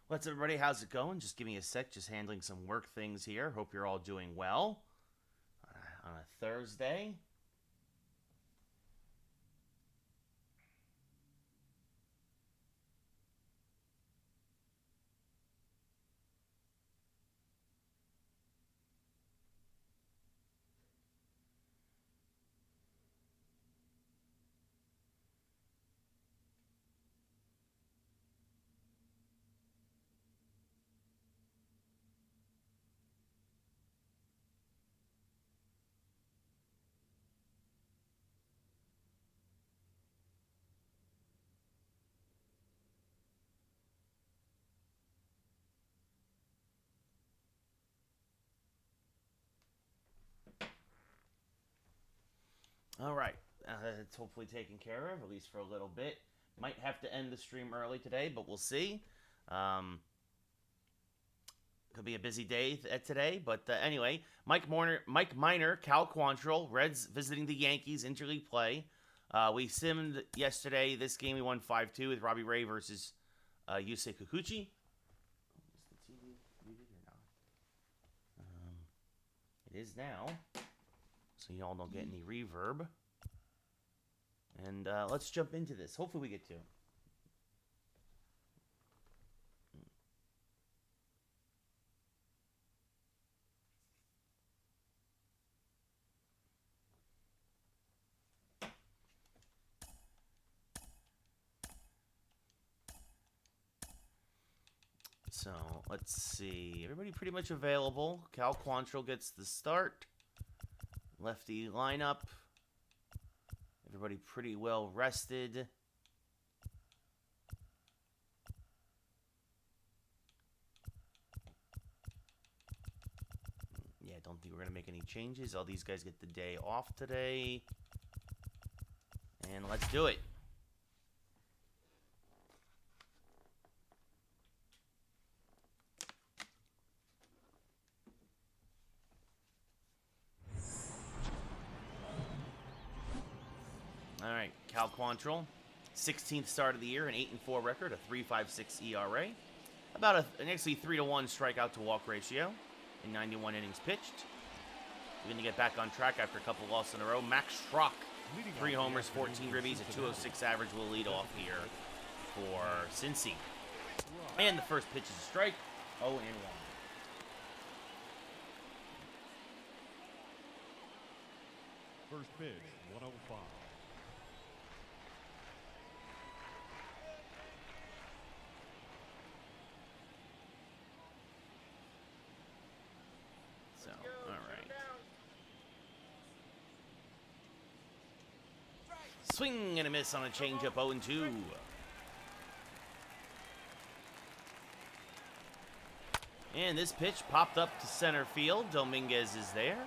What's up, everybody? How's it going? Just give me a sec. Just handling some work things here. Hope you're all doing well on a Thursday. All right. It's hopefully taken care of, at least for a little bit. Might have to end the stream early today, but we'll see. Um, could be a busy day today, but anyway, Mike Minor, Cal Quantrill, Reds visiting the Yankees interleague play. We simmed yesterday. This game we won 5-2 with Robbie Ray versus Yusei Kikuchi. Is the TV muted or not? It is now, so y'all don't get any reverb. And let's jump into this. Hopefully we get to. So, let's see. Everybody pretty much available. Cal Quantrill gets the start. Lefty lineup. Everybody pretty well rested. Yeah, I don't think we're going to make any changes. All these guys get the day off today. And let's do it. All right, Cal Quantrill, 16th start of the year, an 8-4 record, a 3.56 ERA, about an actually 3-1 strikeout to walk ratio in 91 innings pitched. We're going to get back on track after a couple losses in a row. Max Schrock, 3 homers, 14 ribbies, a 206 average will lead off here for Cincy. And the first pitch is a strike, 0-1. First pitch, 105. So, all right. Swing and a miss on a changeup, 0-2. And this pitch popped up to center field. Dominguez is there.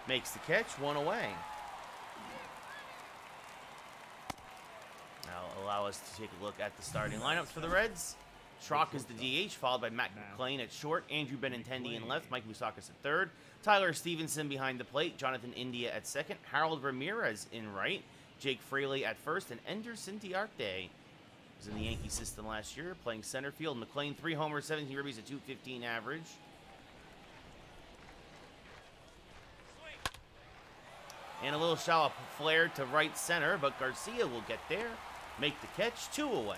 Makes the catch, 1 away. Now allow us to take a look at the starting lineups for the Reds. Schrock is the DH, followed by Matt McClain at short, Andrew Benintendi in left, Mike Moustakas at third, Tyler Stevenson behind the plate, Jonathan India at second, Harold Ramirez in right, Jake Fraley at first, and Ender Cintiarte was in the Yankee system last year, playing center field. McClain, 3 homers, 17 ribbies, a 215 average. And a little shallow flare to right center, but Garcia will get there, make the catch, 2 away.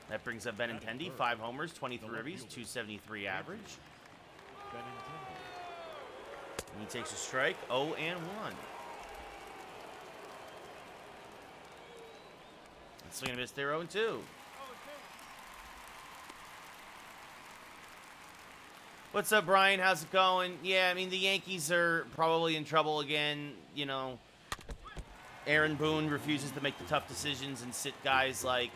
That brings up Benintendi, 5 homers, 23 ribbies, 273 average. And he takes a strike, 0-1. And swing and miss there, 0-2. What's up, Brian? How's it going? Yeah, I mean, the Yankees are probably in trouble again. You know, Aaron Boone refuses to make the tough decisions and sit guys like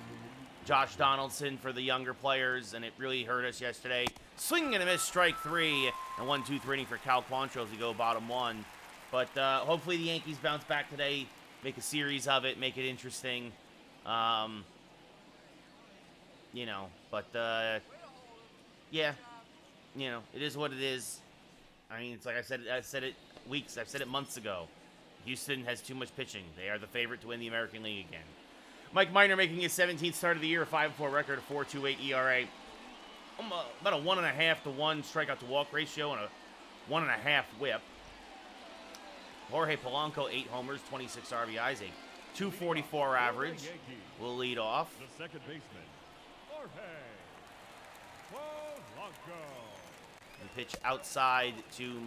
Josh Donaldson for the younger players, and it really hurt us yesterday. Swing and a miss, strike 3, and 1-2 inning for Cal Quantrill as we go bottom 1. But hopefully the Yankees bounce back today, make a series of it, make it interesting. You know, but yeah, you know, it is what it is. I mean, it's like I said it weeks, I've said it months ago. Houston has too much pitching. They are the favorite to win the American League again. Mike Minor making his 17th start of the year, a 5-4 record, a 4.28 ERA. About a 1.5 to 1 strikeout to walk ratio and a 1.5 whip. Jorge Polanco, 8 homers, 26 RBIs, a 2.44 average. Will lead off. The second baseman, Jorge Polanco. And pitch outside to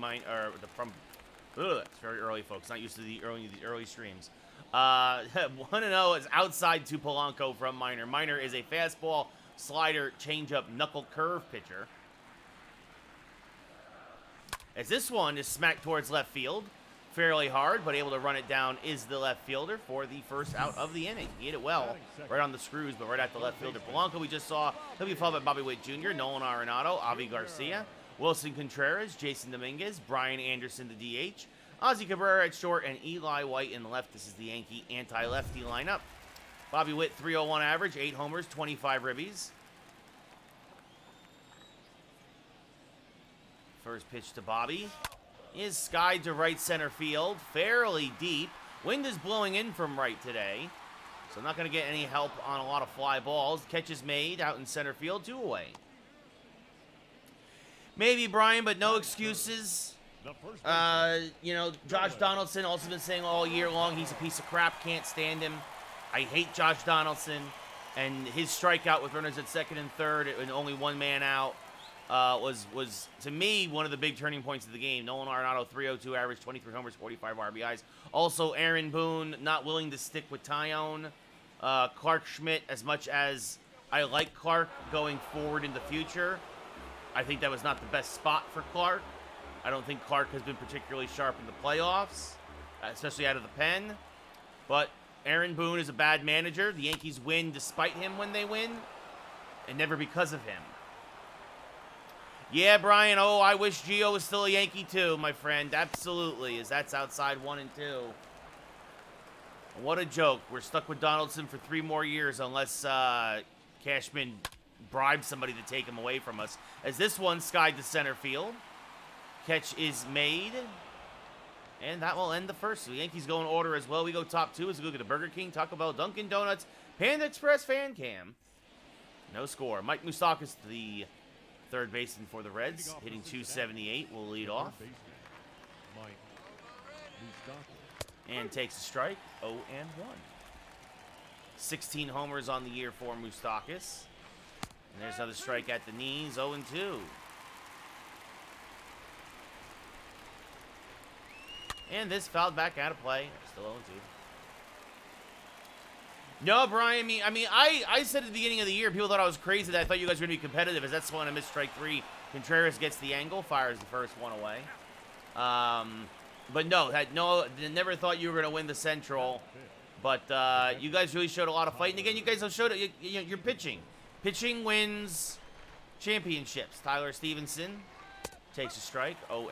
it's very early, folks. Not used to the early streams. 1-0 is outside to Polanco from Minor. Minor is a fastball, slider, changeup, knuckle curve pitcher. As this one is smacked towards left field. Fairly hard, but able to run it down is the left fielder for the first out of the inning. He hit it well, right on the screws, but right at the left fielder. Polanco, we just saw, he'll be followed by Bobby Witt Jr., Nolan Arenado, Avi Garcia, Wilson Contreras, Jason Dominguez, Brian Anderson, the DH, Ozzie Cabrera at short, and Eli White in the left. This is the Yankee anti-lefty lineup. Bobby Witt, 301 average, 8 homers, 25 ribbies. First pitch to Bobby is skied to right center field, fairly deep. Wind is blowing in from right today, so not going to get any help on a lot of fly balls. Catch is made out in center field, 2 away. Maybe Brian, but no excuses. You know, Josh Donaldson also been saying all year long he's a piece of crap, can't stand him. I hate Josh Donaldson, and his strikeout with runners at second and third and only one man out was to me one of the big turning points of the game. Nolan Arenado, 302 average, 23 homers, 45 RBIs. Also, Aaron Boone not willing to stick with Tyone. Clark Schmidt, as much as I like Clark going forward in the future, I think that was not the best spot for Clark. I don't think Clark has been particularly sharp in the playoffs, especially out of the pen. But Aaron Boone is a bad manager. The Yankees win despite him when they win, and never because of him. Yeah, Brian, I wish Gio was still a Yankee too, my friend. Absolutely, as that's outside 1 and 2. What a joke. We're stuck with Donaldson for 3 more years unless Cashman bribes somebody to take him away from us. As this one skied to center field. Catch is made. And that will end the first. So the Yankees go in order as well. We go top 2 as we look at the Burger King, Taco Bell, Dunkin' Donuts, Panda Express, Fan Cam. No score. Mike Moustakas, the third baseman for the Reds, hitting .278, will lead off. And takes a strike, 0-1. 16 homers on the year for Moustakas. And there's another strike at the knees, 0-2. And this fouled back out of play, still 0-2. No, Brian, I said at the beginning of the year, people thought I was crazy that I thought you guys were going to be competitive, as that's when I missed strike 3. Contreras gets the angle, fires the first one away. But no, never thought you were going to win the Central. But you guys really showed a lot of fight. And again, you guys have showed it. You're pitching. Pitching wins championships. Tyler Stevenson takes a strike, 0-1.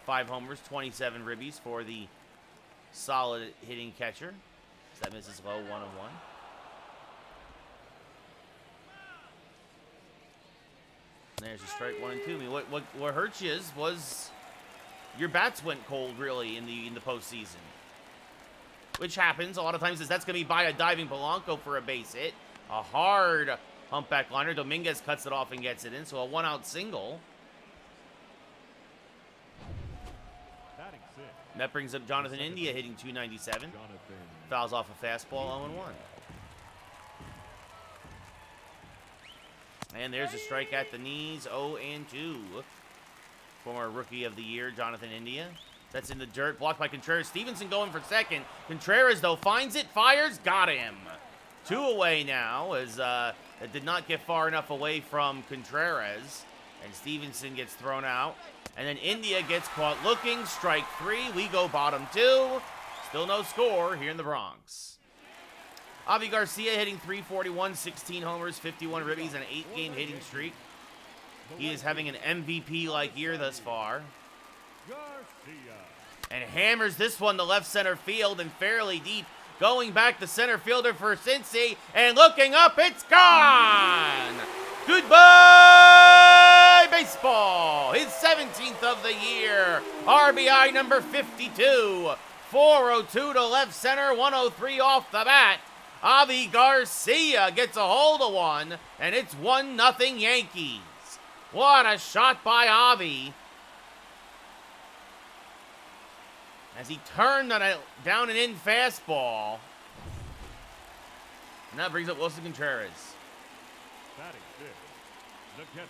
5 homers, 27 ribbies for the solid hitting catcher. That misses low, 1-1. There's a strike, 1 and 2. I mean, what hurts you was your bats went cold really in the postseason, which happens a lot of times. That's going to be by a diving Polanco for a base hit, a hard humpback liner. Dominguez cuts it off and gets it in, so a 1-out single. That brings up Jonathan India hitting .297. Fouls off a fastball, 0-1. And there's a strike at the knees, 0-2. Former Rookie of the Year, Jonathan India. That's in the dirt, blocked by Contreras. Stevenson going for second. Contreras, though, finds it, fires, got him. 2 away now, as it did not get far enough away from Contreras. And Stevenson gets thrown out. And then India gets caught looking. Strike 3. We go bottom 2. Still no score here in the Bronx. Avi Garcia hitting .341, 16 homers, 51 ribbies, and an 8-game hitting streak. He is having an MVP-like year thus far. And hammers this one to left center field and fairly deep. Going back to center fielder for Cincy. And looking up, it's gone! Goodbye, baseball! His 17th of the year. RBI number 52 402 to left center, 103 off the bat. Avi Garcia gets a hold of one, and it's 1-0 Yankees. What a shot by Avi. As he turned on a down and in fastball. And that brings up Wilson Contreras. Batting fifth, the catcher.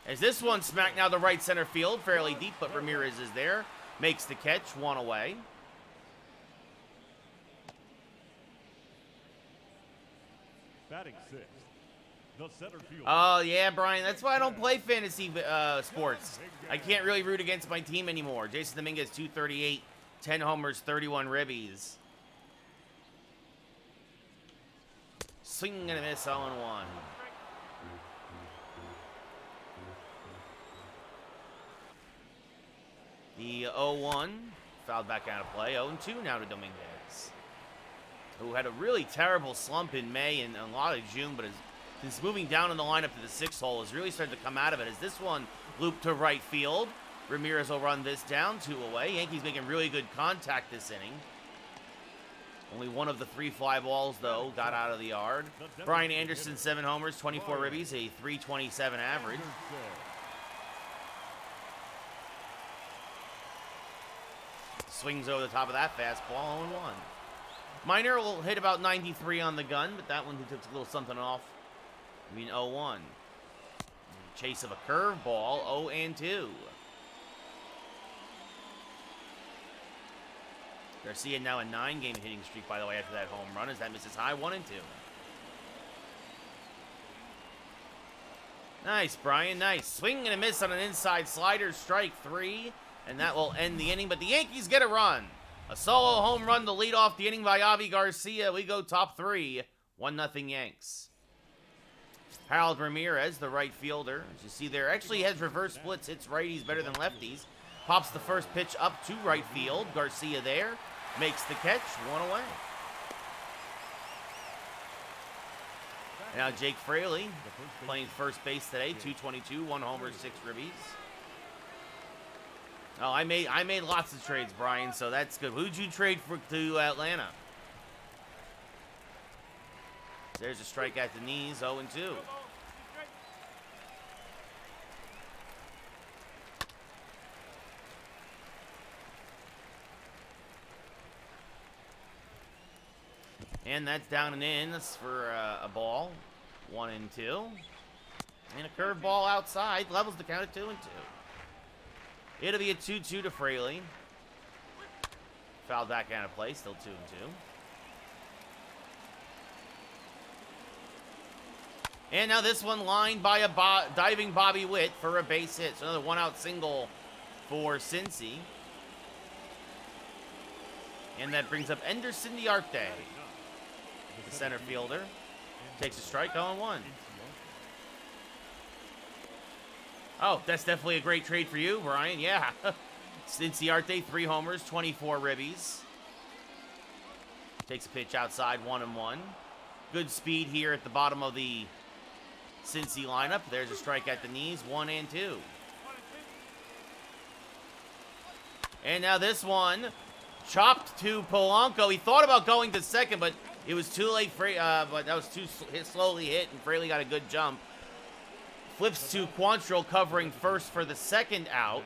As this one smacked now the right center field, fairly deep, but Ramirez is there. Makes the catch, one away. Batting sixth, the center fielder. Oh, yeah, Brian, that's why I don't play fantasy sports. I can't really root against my team anymore. Jason Dominguez, 238, 10 homers, 31 ribbies. Swing and a miss, 0-1. The 0-1 fouled back out of play. 0-2 now to Dominguez, who had a really terrible slump in May and a lot of June, but is moving down in the lineup to the 6th hole, has really started to come out of it. As this one looped to right field, Ramirez will run this down, 2 away. Yankees making really good contact this inning. Only one of the 3 fly balls, though, got out of the yard. Brian Anderson, 7 homers, 24 ribbies, a .327 average. Swings over the top of that fastball, 0-1. Minor will hit about 93 on the gun, but that one he took a little something off. I mean, 0-1. Chase of a curveball, 0-2. Garcia now a 9-game hitting streak, by the way, after that home run, as that misses high, 1-2. Nice, Brian, nice. Swing and a miss on an inside slider, strike 3, and that will end the inning, but the Yankees get a run. A solo home run to lead off the inning by Avi Garcia. We go top 3, 1-0 Yanks. Harold Ramirez, the right fielder, as you see there, actually has reverse splits, hits righties better than lefties. Pops the first pitch up to right field. Garcia there, makes the catch, 1 away. Now Jake Fraley playing first base today, 222, 1 homer, 6 ribbies. Oh, I made lots of trades, Brian, so that's good. Who'd you trade to Atlanta? There's a strike at the knees, 0-2. And that's down and in. That's for a ball, 1-2. And a curveball outside, levels the count at 2-2. It'll be a 2-2 to Fraley. Fouled back out of play, still 2-2. And now this one lined by a diving Bobby Witt for a base hit. So another 1-out single for Cincy. And that brings up Anderson Diarte, the center fielder. Takes a strike, 0-1. Oh, that's definitely a great trade for you, Brian. Yeah. Cincinnati, 3 homers, 24 ribbies. Takes a pitch outside, 1-1. Good speed here at the bottom of the Cincy lineup. There's a strike at the knees, 1-2. And now this one, chopped to Polanco. He thought about going to second, but it was too late. But that was too slowly hit, and Fraley got a good jump. Flips to Quantrill covering first for the 2nd out.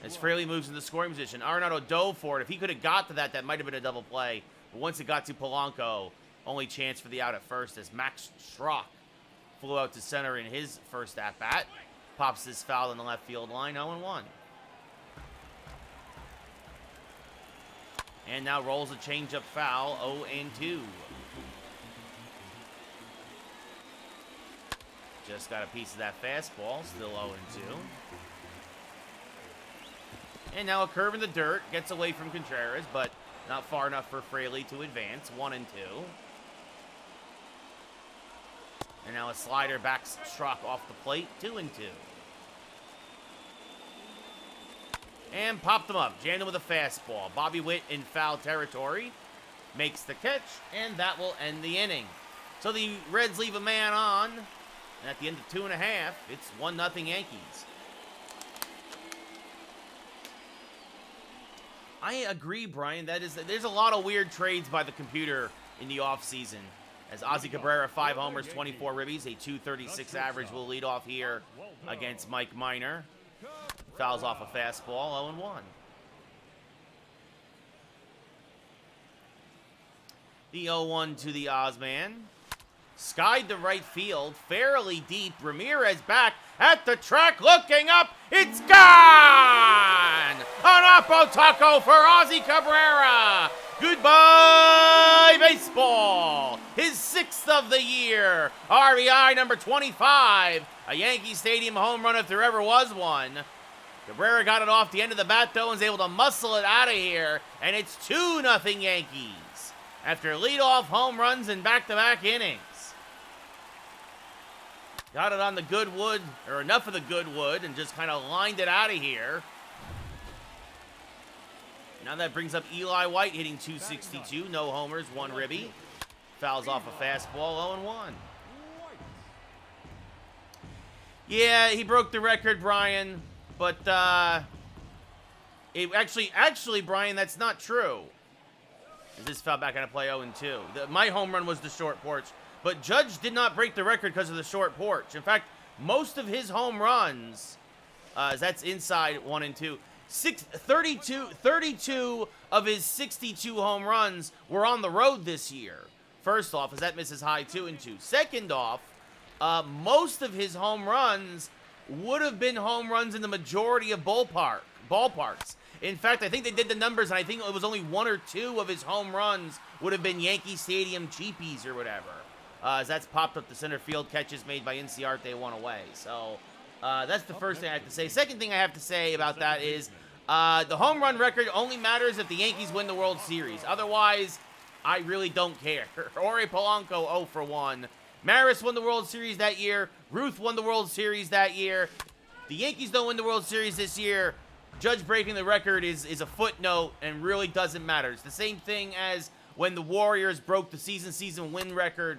As Fraley moves into scoring position. Arenado dove for it. If he could have got to that, that might have been a double play. But once it got to Polanco, only chance for the out at first as Max Schrock flew out to center in his first at-bat. Pops this foul in the left field line, 0-1. And now rolls a changeup foul, 0-2. Just got a piece of that fastball, still 0-2. And now a curve in the dirt, gets away from Contreras, but not far enough for Fraley to advance, 1-2. And now a slider backs Schrock off the plate, 2-2. And popped him up, jammed him with a fastball. Bobby Witt in foul territory, makes the catch, and that will end the inning. So the Reds leave a man on. And at the end of 2.5, it's 1-0 Yankees. I agree, Brian. There's a lot of weird trades by the computer in the offseason. As Ozzie Cabrera, 5 homers, 24 ribbies, a 236 average will lead off here against Mike Minor. Fouls off a fastball, 0-1. The 0-1 to the Ozman. Skied to right field, fairly deep. Ramirez back at the track, looking up. It's gone! An Oppo Taco for Ozzie Cabrera. Goodbye, baseball. His 6th of the year. RBI number 25. A Yankee Stadium home run if there ever was one. Cabrera got it off the end of the bat, though, and was able to muscle it out of here. And it's 2-0 Yankees after leadoff home runs in back-to-back innings. Got it on the good wood, or enough of the good wood, and just kind of lined it out of here. Now that brings up Eli White hitting 262. No homers, 1 ribby. Fouls off a fastball, 0-1. Yeah, he broke the record, Brian. But, actually, Brian, that's not true. This foul back on a play 0-2. My home run was the short porch. But Judge did not break the record because of the short porch. In fact, most of his home runs, that's inside 1 and 2. 32 of his 62 home runs were on the road this year. First off, as that misses high 2 and 2. Second off, most of his home runs would have been home runs in the majority of ballparks. In fact, I think they did the numbers, and I think it was only 1 or 2 of his home runs would have been Yankee Stadium cheapies or whatever. As that's popped up the center field catches made by Inciarte 1 away. So that's the first thing I have to say. Second thing I have to say about that is the home run record only matters if the Yankees win the World Series. Otherwise, I really don't care. Ori Polanco 0 for 1. Maris won the World Series that year. Ruth won the World Series that year. The Yankees don't win the World Series this year. Judge breaking the record is a footnote and really doesn't matter. It's the same thing as when the Warriors broke the season win record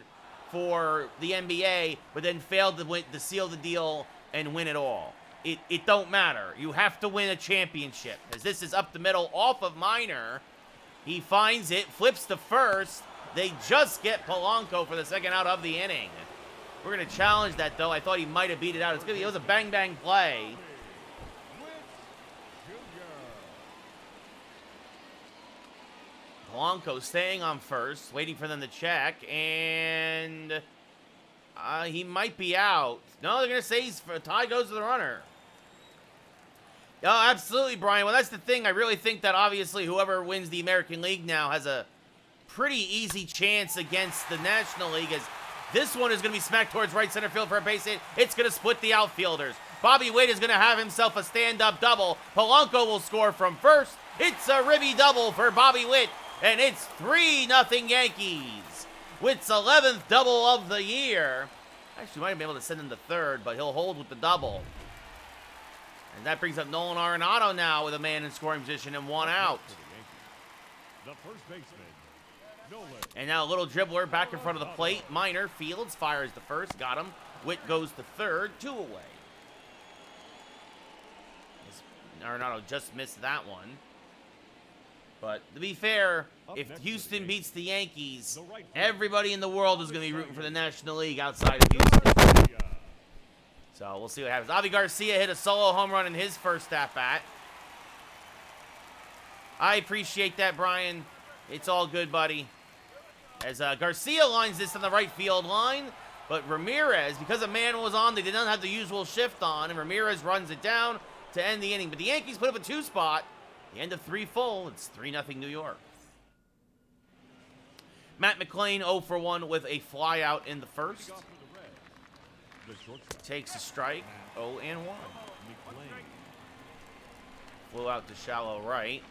for the NBA, but then failed to seal the deal and win it all. It don't matter. You have to win a championship. As this is up the middle off of Minor. He finds it, flips to first. They just get Polanco for the second out of the inning. We're going to challenge that, though. I thought he might have beat it out. It was a bang-bang play. Polanco staying on first, waiting for them to check, and he might be out. No, they're going to say a tie goes to the runner. Oh, absolutely, Brian. Well, that's the thing. I really think that, obviously, whoever wins the American League now has a pretty easy chance against the National League, as this one is going to be smacked towards right center field for a base hit. It's going to split the outfielders. Bobby Witt is going to have himself a stand-up double. Polanco will score from first. It's a ribby double for Bobby Witt. And it's 3-0 Yankees. Witt's 11th double of the year. Actually, might have been able to send him to third, but he'll hold with the double. And that brings up Nolan Arenado now with a man in scoring position and 1 out. The first baseman, Nolan. And now a little dribbler back in front of the plate. Minor fields, fires the first, got him. Witt goes to third, 2 away. Arenado just missed that one. But to be fair, if Houston beats the Yankees, everybody in the world is going to be rooting for the National League outside of Houston. So we'll see what happens. Avi Garcia hit a solo home run in his first at-bat. I appreciate that, Brian. It's all good, buddy. As Garcia lines this on the right field line, but Ramirez, because a man was on, they did not have the usual shift on, and Ramirez runs it down to end the inning. But the Yankees put up a 2-spot. The end of 3 full. It's 3-0 New York. Matt McLain 0 for 1 with a fly out in the first. Takes a strike. 0 and 1. Flew out to shallow right.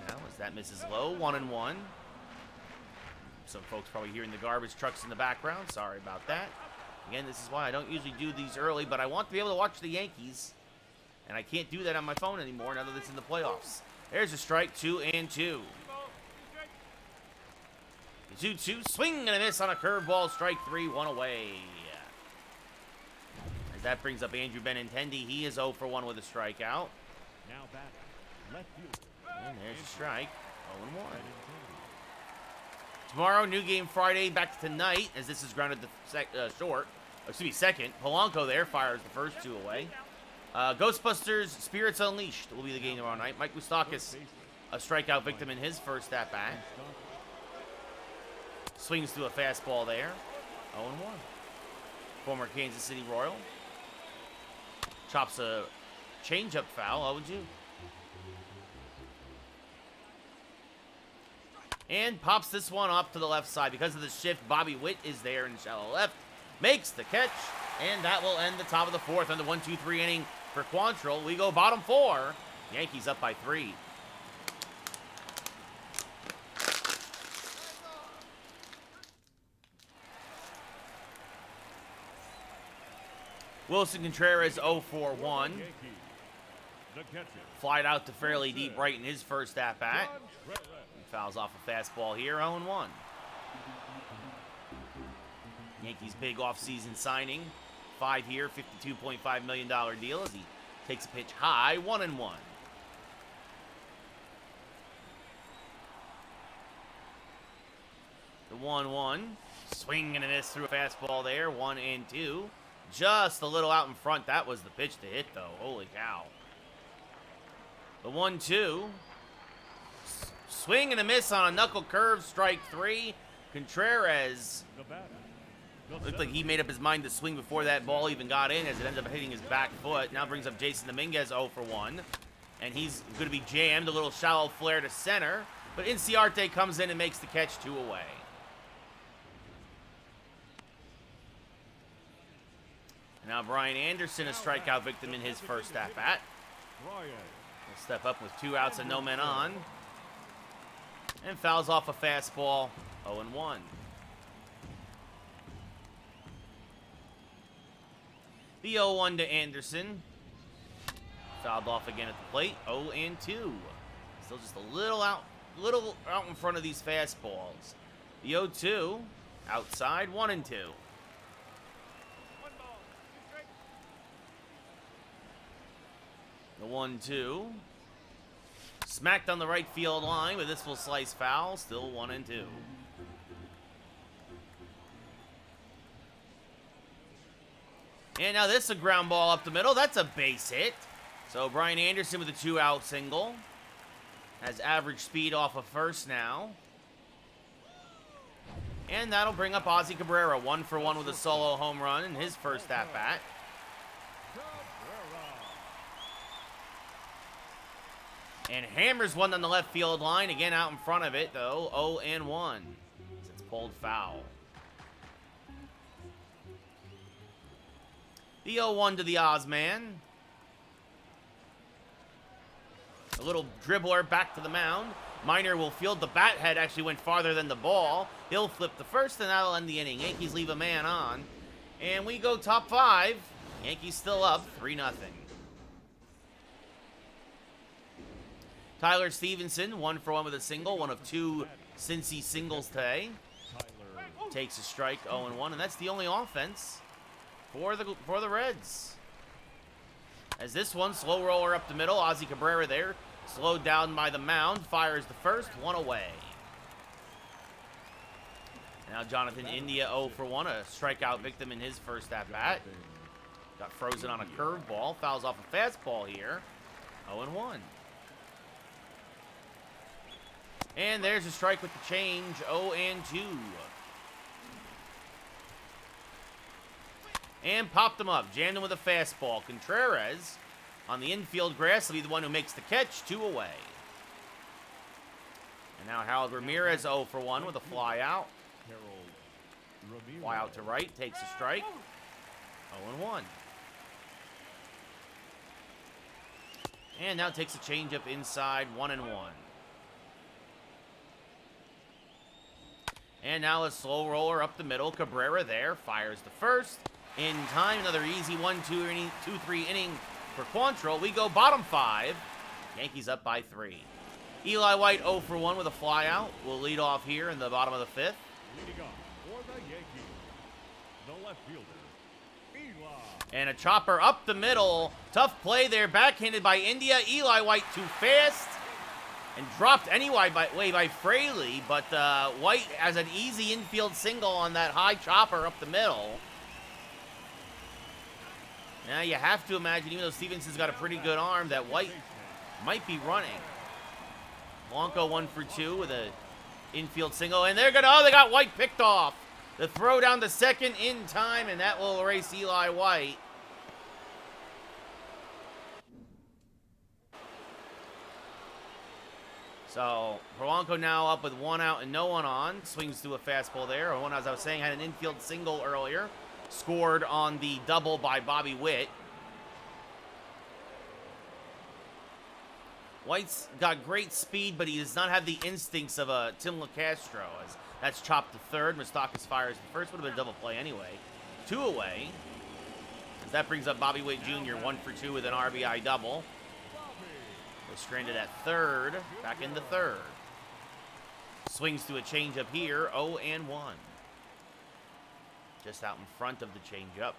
Now as that misses low. 1 and 1. Some folks probably hearing the garbage trucks in the background. Sorry about that. Again, this is why I don't usually do these early, but I want to be able to watch the Yankees. And I can't do that on my phone anymore now that it's in the playoffs. There's a strike, 2 and 2. 2-2, swing and a miss on a curveball, strike 3, 1 away. As that brings up Andrew Benintendi, he is 0 for 1 with a strikeout. Now back, left fielder, And there's a strike. 0-1. Tomorrow, new game Friday, back to tonight, as this is grounded to short. Excuse me, second. Polanco there fires the first two away. Ghostbusters Spirits Unleashed will be the game tomorrow night. Mike Moustakas, a strikeout victim in his first at-bat. Swings through a fastball there. 0-1. Former Kansas City Royal. Chops a changeup foul. 0-2. And pops this one off to the left side. Because of the shift, Bobby Witt is there in shallow left. Makes the catch. And that will end the top of the fourth on the 1-2-3 inning for Quantrill. We go bottom four. Yankees up by 3. Wilson Contreras 0 for 1. Flied out to fairly deep right in his first at-bat. Fouls off a fastball here, 0-1. Yankees' big offseason signing. 5-year, $52.5 million deal as he takes a pitch high, 1-1. The 1-1. Swing and a miss through a fastball there, 1-2. Just a little out in front. That was the pitch to hit, though. Holy cow. The 1-2. Swing and a miss on a knuckle curve, strike 3. Contreras looked like he made up his mind to swing before that ball even got in, as it ends up hitting his back foot. Now brings up Jason Dominguez 0 for 1. And he's going to be jammed. A little shallow flare to center. But Inciarte comes in and makes the catch 2 away. Now Brian Anderson, a strikeout victim in his first at-bat. He'll step up with 2 outs and no men on. And fouls off a fastball, 0-1. The 0-1 to Anderson. Fouled off again at the plate, 0-2. Still just a little out in front of these fastballs. The 0-2, outside, 1-2. The 1-2. Smacked on the right field line, but this will slice foul. Still 1-2. And now this is a ground ball up the middle. That's a base hit. So Brian Anderson with a 2-out single. Has average speed off of first now. And that'll bring up Ozzie Cabrera. 1 for 1 with a solo home run in his first at-bat. And hammers one on the left field line. Again out in front of it, though. 0-1. It's pulled foul. The 0-1 to the Ozman. A little dribbler back to the mound. Minor will field. The bat head actually went farther than the ball. He'll flip the first, and that'll end the inning. Yankees leave a man on. And we go top 5. Yankees still up 3-0. Tyler Stevenson, 1 for 1 with a single. One of 2 Cincy singles today. Takes a strike, 0-1, and that's the only offense for the Reds. As this one, slow roller up the middle. Ozzie Cabrera there, slowed down by the mound. Fires the first, 1 away. Now Jonathan India 0 for 1, a strikeout victim in his first at-bat. Got frozen on a curveball. Fouls off a fastball here, 0-1. And there's a strike with the change, 0-2. And popped him up, jammed him with a fastball. Contreras on the infield grass will be the one who makes the catch, 2 away. And now Harold Ramirez 0 for 1 with a fly out. Fly out to right, takes a strike, 0-1. And now takes a changeup inside, 1-1. And now a slow roller up the middle. Cabrera there, fires the first. In time, another easy 1-2-3 inning for Quantrill. We go bottom 5. Yankees up by 3. Eli White 0 for 1 with a fly out. We'll lead off here in the bottom of the 5th. Leading off for the Yankees, the left fielder, Eli. And a chopper up the middle. Tough play there, backhanded by India. Eli White too fast. And dropped anyway by Fraley, but White has an easy infield single on that high chopper up the middle. Now you have to imagine, even though Stevenson's got a pretty good arm, that White might be running. Blanco 1 for 2 with a infield single, and they're gonna, oh, they got White picked off. The throw down to second in time, and that will erase Eli White. So, Polanco now up with 1 out and no one on. Swings through a fastball there. One, as I was saying, had an infield single earlier. Scored on the double by Bobby Witt. White's got great speed, but he does not have the instincts of a Tim LeCastro. As that's chopped to third. Mustakis fires the first. Would have been a double play anyway. 2 away. As that brings up Bobby Witt Jr. 1 for 2 with an RBI double. Was stranded at third. Back into third. Swings to a changeup here. 0-1. Just out in front of the changeup.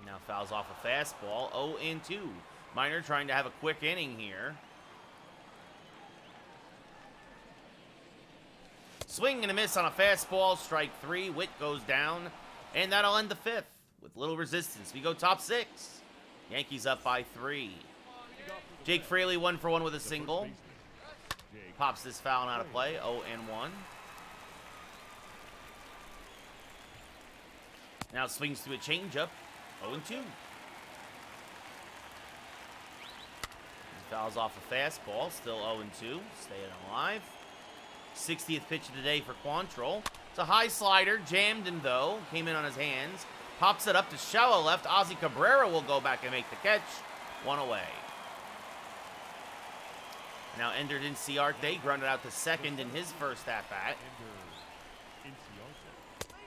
Now fouls off a fastball. 0-2. Minor trying to have a quick inning here. Swing and a miss on a fastball. Strike 3. Witt goes down. And that'll end the 5th with little resistance. We go top 6. Yankees up by 3. Jake Fraley 1 for 1 with a single. Pops this foul out of play. 0-1. Now swings to a changeup. 0-2. Fouls off a fastball. Still 0-2. Staying alive. 60th pitch of the day for Quantrill. It's a high slider. Jammed him, though. Came in on his hands. Pops it up to shallow left. Ozzy Cabrera will go back and make the catch. 1 away. Now Ender Inciarte grounded out to second in his first at-bat.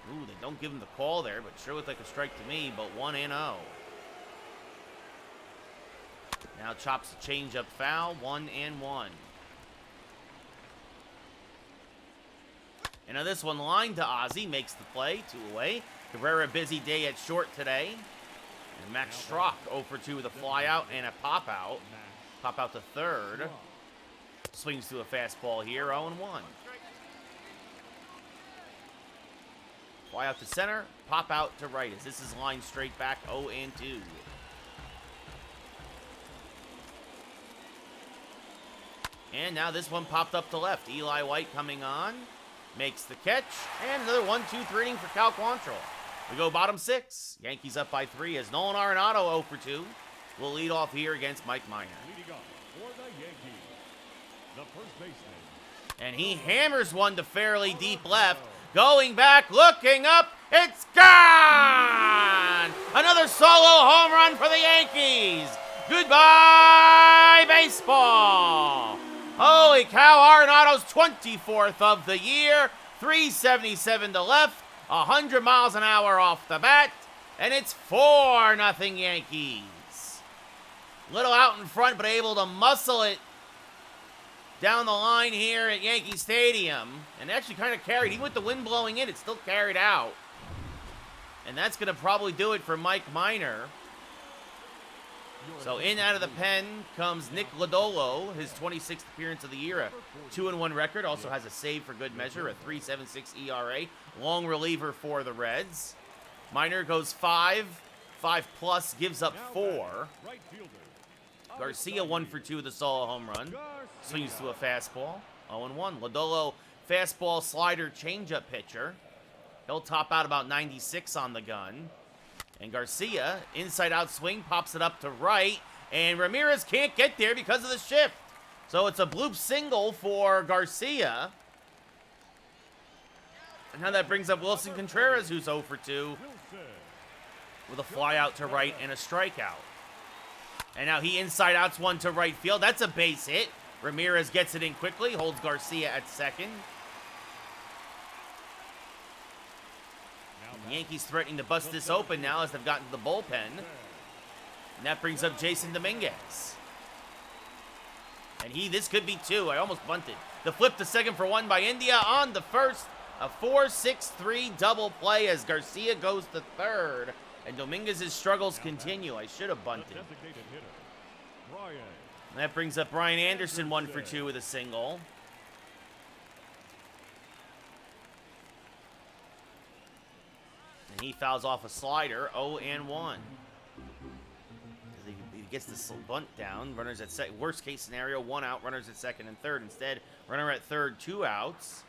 Ooh, they don't give him the call there, but sure looked like a strike to me, but 1-0. Now chops the changeup foul, 1-1. And now this one lined to Ozzy, makes the play, 2 away. Cabrera busy day at short today. And Max Strock 0 for 2 with a fly out and a pop out. Pop out to third. Swings to a fastball here, 0-1. Fly out to center, pop out to right as this is lined straight back, 0-2. And now this one popped up to left. Eli White coming on, makes the catch, and another 1-2-3 inning for Cal Quantrill. We go bottom 6. Yankees up by 3 as Nolan Arenado 0 for 2 will lead off here against Mike Minor. Leading off for the Yankees, the first baseman. And he hammers one to fairly deep left. Going back, looking up, it's gone! Another solo home run for the Yankees. Goodbye, baseball. Holy cow, Arenado's 24th of the year. 377 to left, 100 miles an hour off the bat, and it's 4-0 Yankees. Little out in front, but able to muscle it down the line here at Yankee Stadium. And actually kind of carried, even with the wind blowing in, it still carried out. And that's going to probably do it for Mike Minor. So in out of the pen comes Nick Lodolo, his 26th appearance of the year, a 2-1 record. Also has a save for good measure, a 3.76 ERA. Long reliever for the Reds. Minor goes 5 plus, gives up 4. Garcia 1 for 2 with a solo home run. Swings to a fastball. 0-1. Lodolo, fastball, slider, changeup pitcher. He'll top out about 96 on the gun. And Garcia, inside-out swing, pops it up to right. And Ramirez can't get there because of the shift. So it's a bloop single for Garcia. And now that brings up Wilson Contreras, who's 0 for 2 with a fly out to right and a strikeout. And now he inside-outs one to right field. That's a base hit. Ramirez gets it in quickly, holds Garcia at second. The Yankees threatening to bust this open now as they've gotten to the bullpen. And that brings up Jason Dominguez. And this could be 2. I almost bunted. The flip to second for 1 by India on the first. A 4-6-3 double play as Garcia goes to third. And Dominguez's struggles continue. I should have bunted. That brings up Brian Anderson 1 for 2 with a single. And he fouls off a slider, 0-1. He gets the bunt down. Runners at second. Worst case scenario, 1 out. Runners at second and third. Instead, runner at third, 2 outs.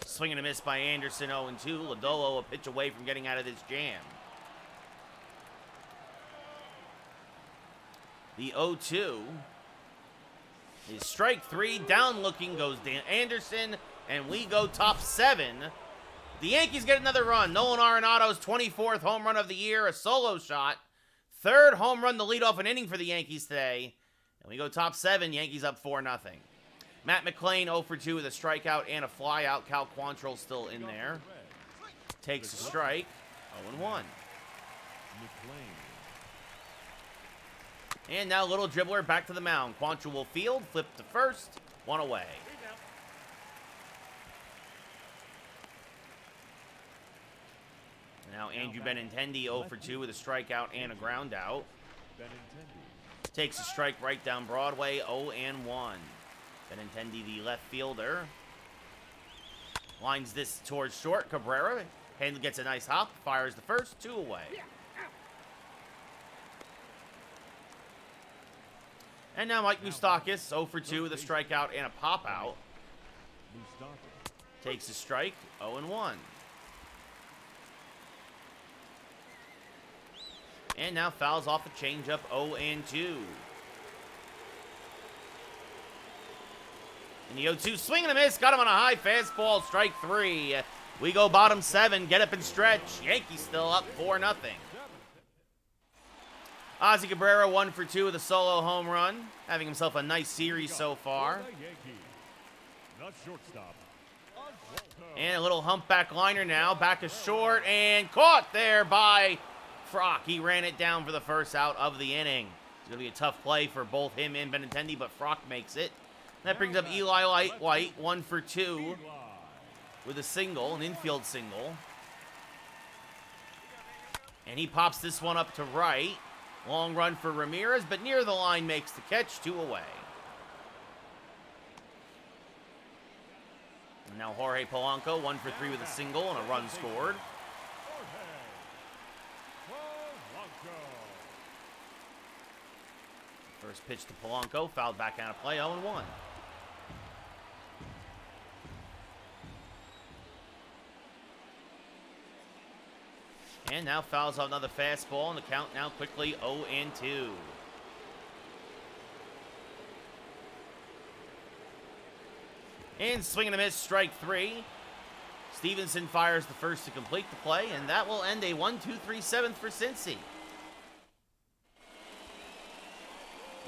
Swing and a miss by Anderson, 0-2. Lodolo a pitch away from getting out of this jam. The 0-2 is strike 3. Down looking goes Anderson, and we go top 7. The Yankees get another run. Nolan Arenado's 24th home run of the year, a solo shot. 3rd home run to lead off an inning for the Yankees today. And we go top 7, Yankees up 4-0. Matt McClain 0 for 2 with a strikeout and a flyout. Cal Quantrill still in there. Takes a strike, 0-1. And now little dribbler back to the mound. Quantrill will field, flip to first, 1 away. Now Andrew Benintendi 0 for 2 with a strikeout and a ground out. Takes a strike right down Broadway, 0-1. Benintendi, the left fielder. Lines this towards short. Cabrera gets a nice hop, fires the first, 2 away. And now Mike Moustakas 0 for 2 with a strikeout and a pop out. Takes a strike, 0-1. And now fouls off a changeup, 0-2. And the 0-2 swing and a miss, got him on a high fastball, strike 3. We go bottom 7, get up and stretch. Yankees still up 4-0. Ozzie Cabrera 1 for 2 with a solo home run, having himself a nice series so far. And a little humpback liner now, back is short and caught there by Frock. He ran it down for the first out of the inning. It's going to be a tough play for both him and Benintendi, but Frock makes it. That brings up Eli White, 1 for 2 with a single, an infield single. And he pops this one up to right. Long run for Ramirez, but near the line makes the catch, 2 away. And now Jorge Polanco, 1 for 3 with a single and a run scored. First pitch to Polanco, fouled back out of play, 0-1. And now fouls out another fastball, and the count now quickly 0-2. And swing and a miss, strike 3. Stevenson fires the first to complete the play, and that will end a 1-2-3-7 for Cincy.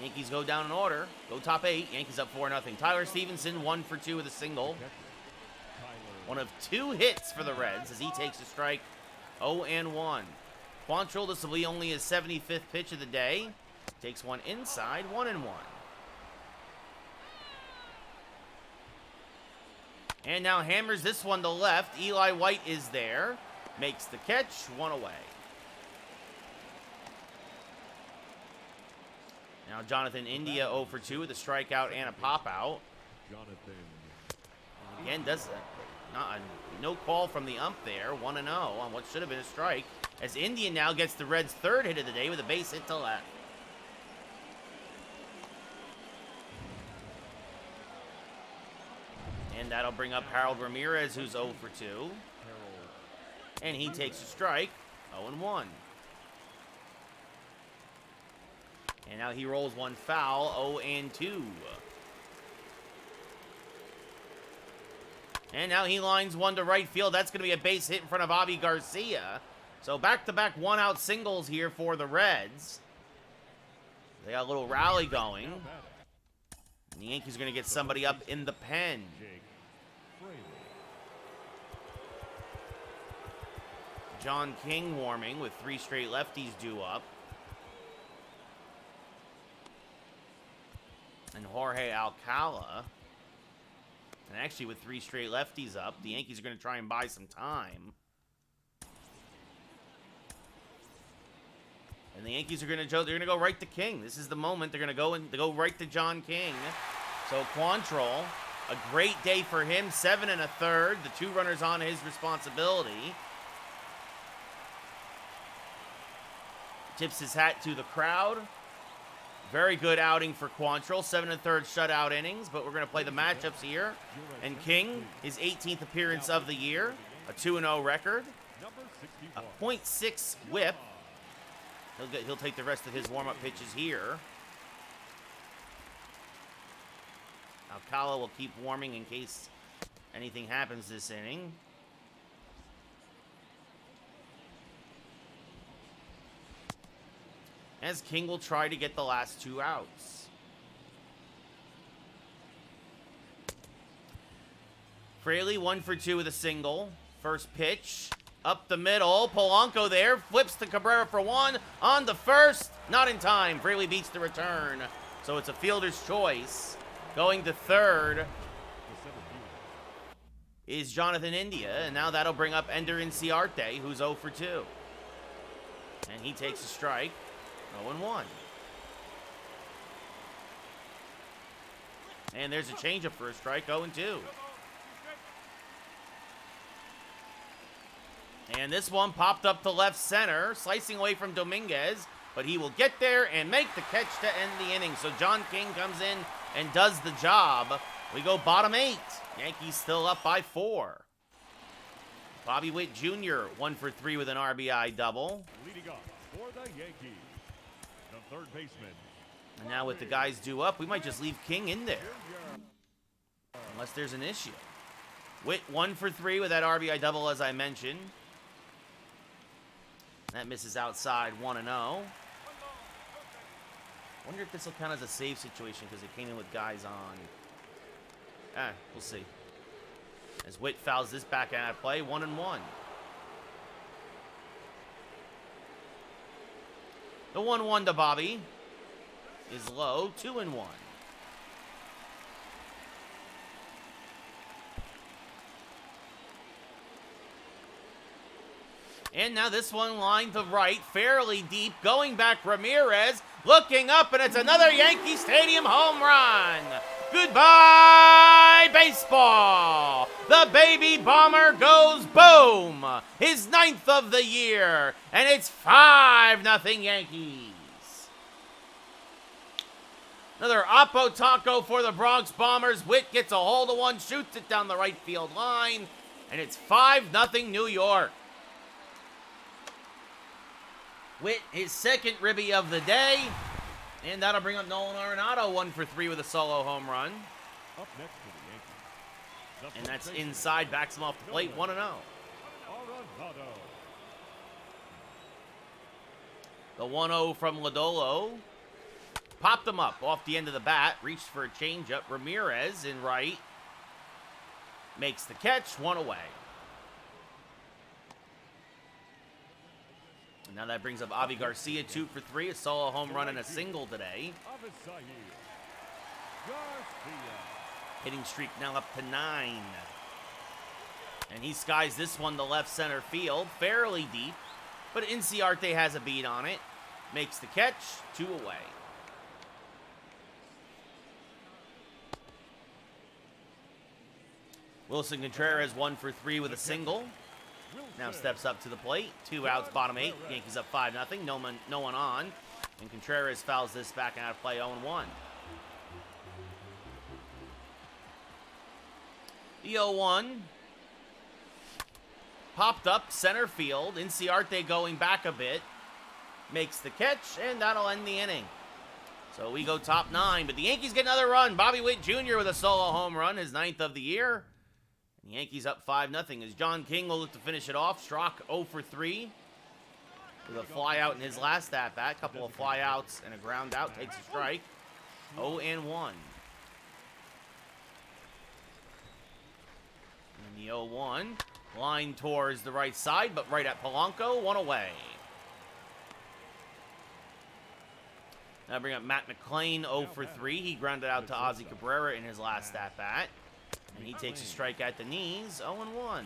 Yankees go down in order. Go top 8. Yankees up 4-0. Tyler Stevenson 1 for 2 with a single. One of 2 hits for the Reds as he takes a strike. 0-1. Quantrill, this will be only his 75th pitch of the day. Takes one inside, 1-1. And now hammers this one to left. Eli White is there. Makes the catch, 1 away. Now Jonathan India 0 for 2 with a strikeout and a pop-out. Again, does no call from the ump there. 1-0 on what should have been a strike. As India now gets the Reds' 3rd hit of the day with a base hit to left. And that'll bring up Harold Ramirez, who's 0 for 2. And he takes a strike, 0-1. And now he rolls one foul, 0-2. And now he lines one to right field. That's going to be a base hit in front of Avi Garcia. So back-to-back one-out singles here for the Reds. They got a little rally going. And the Yankees are going to get somebody up in the pen. John King warming with 3 straight lefties due up. And Jorge Alcala. And actually with 3 straight lefties up, the Yankees are going to try and buy some time. And the Yankees are going to go right to King. This is the moment. They're going to go right to John King. So Quantrill, a great day for him. 7 1/3. The 2 runners on his responsibility. Tips his hat to the crowd. Very good outing for Quantrill. 7 1/3 shutout innings, but we're going to play the matchups here. And King, his 18th appearance of the year, a 2-0 record, a .6 whip. He'll take the rest of his warm-up pitches here. Alcala will keep warming in case anything happens this inning. As King will try to get the last 2 outs. Fraley 1 for 2 with a single. First pitch. Up the middle. Polanco there. Flips to Cabrera for 1. On the first. Not in time. Fraley beats the return. So it's a fielder's choice. Going to third is Jonathan India. And now that'll bring up Ender Inciarte, who's 0 for 2. And he takes a strike. 0-1. And there's a changeup for a strike. 0-2. And this one popped up to left center, slicing away from Dominguez, but he will get there and make the catch to end the inning. So John King comes in and does the job. We go bottom 8. Yankees still up by 4. Bobby Witt Jr. 1 for 3 with an RBI double. Leading off for the Yankees, the third baseman. And now with the guys due up, we might just leave King in there. Unless there's an issue. Witt 1 for 3 with that RBI double, as I mentioned. That misses outside 1-0. Wonder if this will count as a save situation because it came in with guys on. We'll see. As Witt fouls this back out of play, 1-1. The 1-1 to Bobby is low, 2-1. And now this one line to right, fairly deep, going back Ramirez, looking up, and it's another Yankee Stadium home run. Goodbye, baseball. The baby bomber goes boom. His 9th of the year, and it's 5-0 Yankees. Another Oppo Taco for the Bronx Bombers. Witt gets a hold of one, shoots it down the right field line, and it's 5-0 New York. Witt, his second ribby of the day. And that'll bring up Nolan Arenado, 1 for 3 with a solo home run. Up next for the Yankees. And that's inside, backs him off the plate, 1-0. Arenado. The 1-0 from Lodolo. Popped him up off the end of the bat, reached for a changeup. Ramirez in right. Makes the catch, 1 away. Now that brings up Avi Garcia, 2 for 3, a solo home run and a single today. Hitting streak now up to 9. And he skies this one to left center field, fairly deep, but Inciarte has a beat on it. Makes the catch, 2 away. Wilson Contreras 1 for 3 with a single. Now steps up to the plate. 2 outs, bottom 8. Yankees up 5-0. No one on. And Contreras fouls this back out of play, 0-1. The 0-1. Popped up center field. Inciarte going back a bit. Makes the catch, and that'll end the inning. So we go top 9. But the Yankees get another run. Bobby Witt Jr. with a solo home run, his 9th of the year. The Yankees up 5-0 as John King will look to finish it off. Strock 0 for 3 with a fly out in his last at-bat. Couple of fly outs and a ground out. Takes a strike. 0-1. And the 0-1. Line towards the right side, but right at Polanco. 1 away. Now bring up Matt McClain, 0 for 3. He grounded out to Ozzie Cabrera in his last at-bat. And he takes a strike at the knees, 0-1.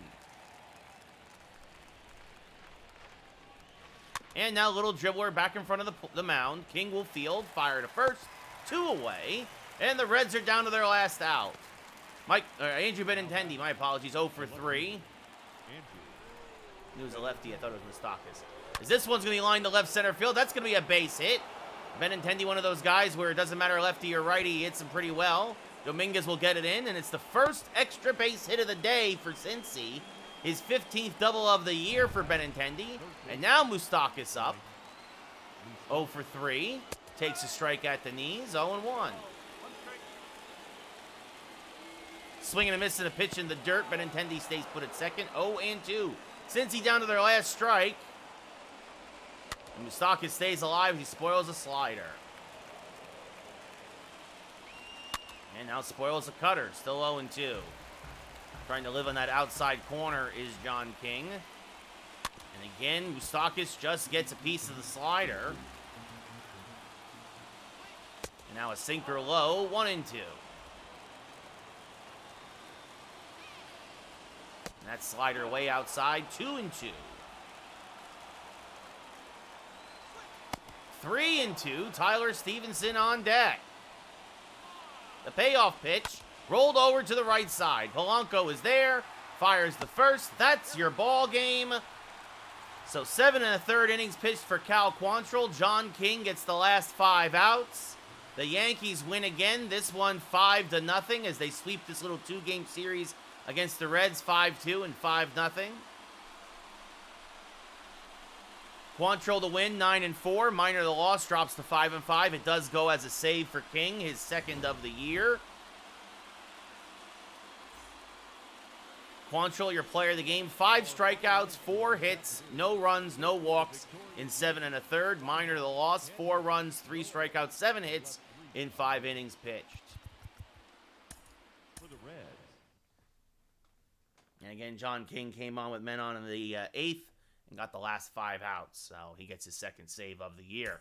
And now little dribbler back in front of the mound. King will field, fire to first, 2 away, and the Reds are down to their last out. Andrew Benintendi, my apologies, 0 for 3. It was a lefty, I thought it was Moustakas. As this one's going to be lined to left center field, that's going to be a base hit. Benintendi, one of those guys where it doesn't matter lefty or righty, he hits him pretty well. Dominguez will get it in, and it's the first extra base hit of the day for Cincy. His 15th double of the year for Benintendi. And now Moustakas up. 0 for 3. Takes a strike at the knees. 0-1. Swing and a miss and a pitch in the dirt. Benintendi stays put at second. 0-2. Cincy down to their last strike. And Moustakas stays alive. He spoils a slider. And now spoils a cutter. Still 0-2. Trying to live on that outside corner is John King. And again, Moustakas just gets a piece of the slider. And now a sinker low, 1-2. And that slider way outside, 2-2. 3-2, Tyler Stevenson on deck. The payoff pitch rolled over to the right side. Polanco is there, fires the first. That's your ball game. So 7 1/3 innings pitched for Cal Quantrill. John King gets the last 5 outs. The Yankees win again, this one 5-0 as they sweep this little 2-game series against the Reds, 5-2 and 5-0. Quantrill to win, 9-4. Minor the loss, drops to 5-5. It does go as a save for King, his 2nd of the year. Quantrill, your player of the game. 5 strikeouts, 4 hits, no runs, no walks in 7 1/3. Minor the loss, 4 runs, 3 strikeouts, 7 hits in 5 innings pitched. For the Reds. And again, John King came on with men on in the 8th and got the last 5 outs. So he gets his 2nd save of the year.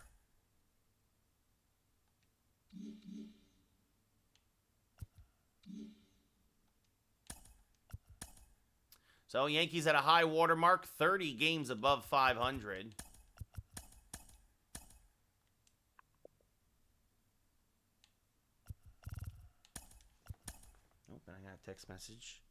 So Yankees at a high water mark, 30 games above 500. Oh, and I got a text message.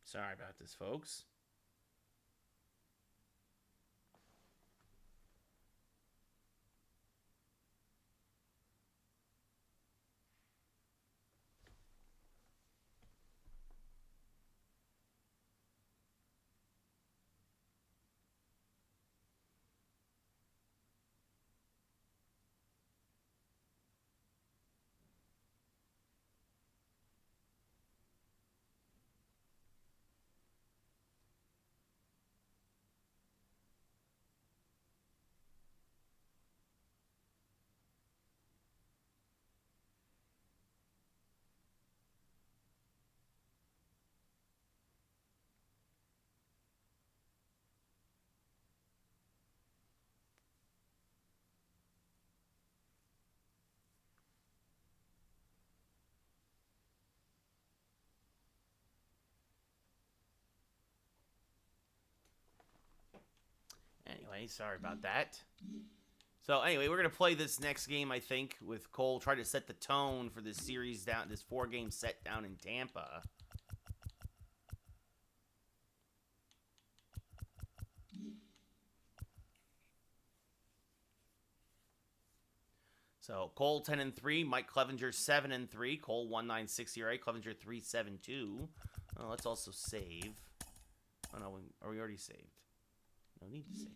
Sorry about this, folks. Anyway, sorry about that. So anyway, we're going to play this next game, I think, with Cole. Try to set the tone for this series down, this 4-game set down in Tampa. So Cole 10-3, Mike Clevenger 7-3, Cole 196 ERA, Clevenger 3.72. Oh, let's also save. Oh no, are we already saved? No need to save.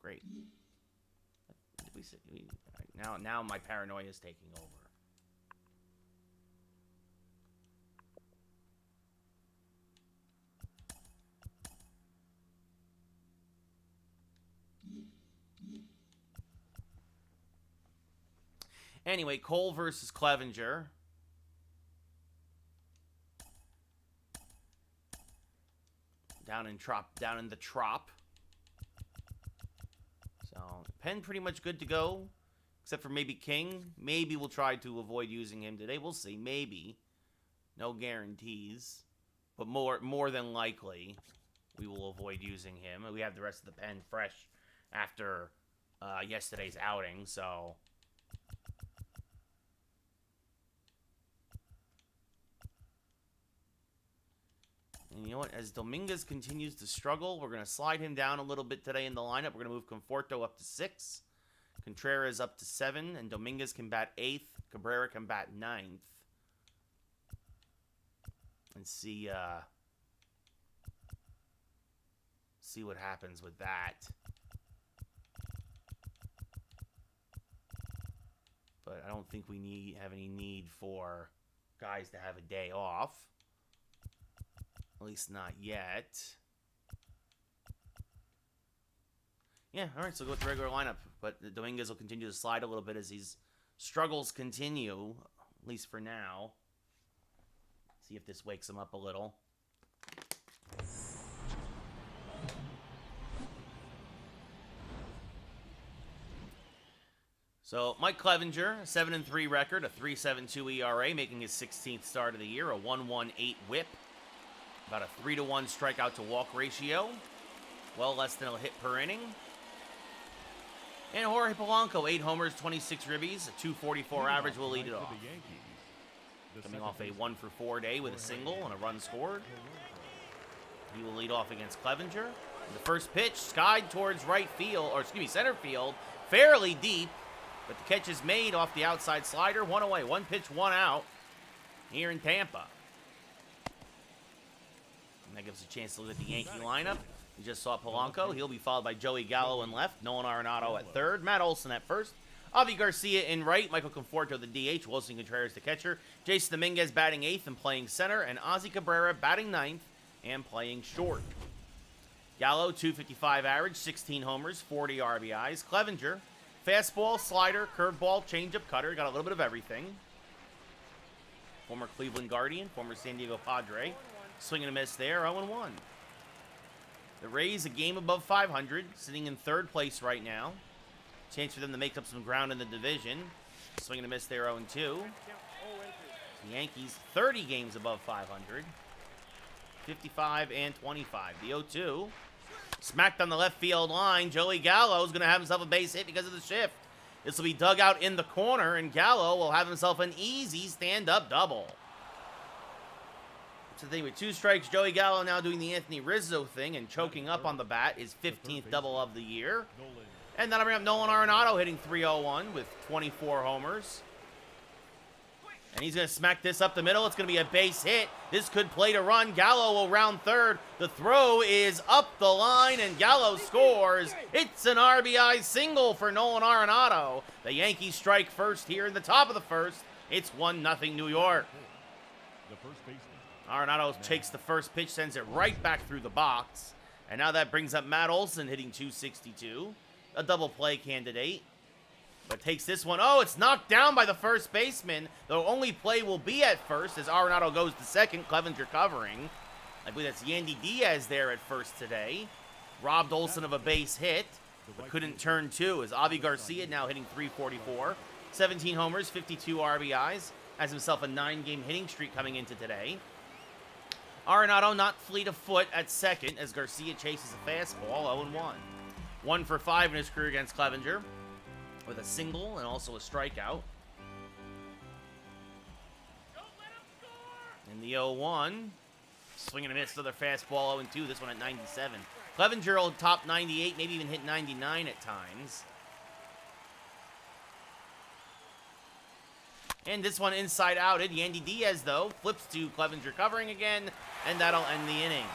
Great. Did we save? Right, now my paranoia is taking over. Anyway, Cole versus Clevenger. Down in the Trop. So, Penn pretty much good to go. Except for maybe King. Maybe we'll try to avoid using him today. We'll see. Maybe. No guarantees. But more than likely, we will avoid using him. We have the rest of the pen fresh after yesterday's outing, so... And you know what? As Dominguez continues to struggle, we're going to slide him down a little bit today in the lineup. We're going to move Conforto up to 6. Contreras up to 7. And Dominguez can bat 8th. Cabrera can bat 9th. And see what happens with that. But I don't think we have any need for guys to have a day off. At least not yet. Yeah, all right, so go with the regular lineup. But Dominguez will continue to slide a little bit as these struggles continue, at least for now. See if this wakes him up a little. So, Mike Clevenger, 7-3 record, a 3.72 ERA, making his 16th start of the year, a 1.18 whip. About a 3-to-1 strikeout to walk ratio. Well less than a hit per inning. And Jorge Polanco, 8 homers, 26 ribbies, a 2.44 average will lead it off. Coming off a 1-for-4 day with a single and a run scored. He will lead off against Clevenger. And the first pitch skied towards center field, fairly deep. But the catch is made off the outside slider. 1 away, 1 pitch, 1 out here in Tampa. And that gives us a chance to look at the Yankee lineup. We just saw Polanco. He'll be followed by Joey Gallo in left, Nolan Arenado at third, Matt Olson at first, Avi Garcia in right, Michael Conforto the DH, Wilson Contreras the catcher, Jason Dominguez batting 8th and playing center, and Ozzie Cabrera batting 9th and playing short. Gallo, 255 average, 16 homers, 40 RBIs. Clevenger, fastball, slider, curveball, changeup, cutter, got a little bit of everything. Former Cleveland Guardian, former San Diego Padre. Swing and a miss there, 0-1. The Rays, a game above 500, sitting in 3rd place right now. Chance for them to make up some ground in the division. Swing and a miss there, 0-2. The Yankees, 30 games above 500. 55 and 25. The 0-2. Smacked on the left field line. Joey Gallo is going to have himself a base hit because of the shift. This will be dug out in the corner, and Gallo will have himself an easy stand-up double. So the thing with 2 strikes, Joey Gallo now doing the Anthony Rizzo thing and choking up on the bat, his 15th double of the year. And then I bring up Nolan Arenado hitting .301 with 24 homers. And he's going to smack this up the middle. It's going to be a base hit. This could play to run. Gallo will round third. The throw is up the line, and Gallo scores. It's an RBI single for Nolan Arenado. The Yankees strike first here in the top of the first. It's 1-0 New York. The first baseman. Arenado takes the first pitch, sends it right back through the box. And now that brings up Matt Olson hitting .262. A double play candidate. But takes this one. Oh, it's knocked down by the first baseman. The only play will be at first as Arenado goes to second. Clevenger covering. I believe that's Yandy Diaz there at first today. Robbed Olson of a base hit, but couldn't turn 2 as Avi Garcia now hitting .344. 17 homers, 52 RBIs. Has himself a 9-game hitting streak coming into today. Arenado not fleet of foot at second as Garcia chases a fastball, 0-1. 1 for 5 in his career against Clevenger with a single and also a strikeout. In the 0-1, swing and a miss, another fastball, 0-2, this one at 97. Clevenger will top 98, maybe even hit 99 at times. And this one inside-outed. Yandy Diaz, though, flips to Clevenger covering again, and that'll end the inning.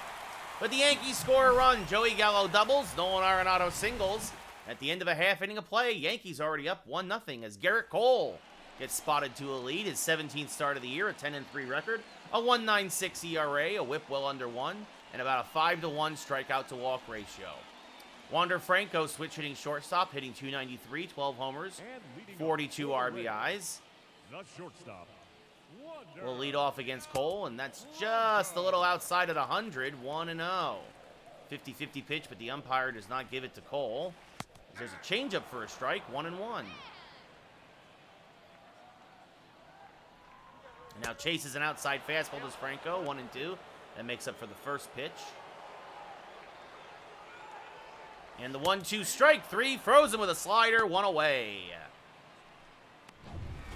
But the Yankees score a run. Joey Gallo doubles, Nolan Arenado singles. At the end of a half inning of play, Yankees already up 1-0 as Garrett Cole gets spotted to a lead. His 17th start of the year, a 10-3 record, a 1.96 ERA, a whip well under 1, and about a 5-to-1 strikeout to walk ratio. Wander Franco switch hitting shortstop, hitting .293, 12 homers, 42 RBIs. The shortstop. Will lead off against Cole, and that's just a little outside of the 100, 1-0. 50-50 pitch, but the umpire does not give it to Cole. There's a changeup for a strike, 1-1. And now chases an outside fastball to Franco, 1-2. That makes up for the first pitch. And the 1-2 strike, 3, frozen with a slider, 1 away.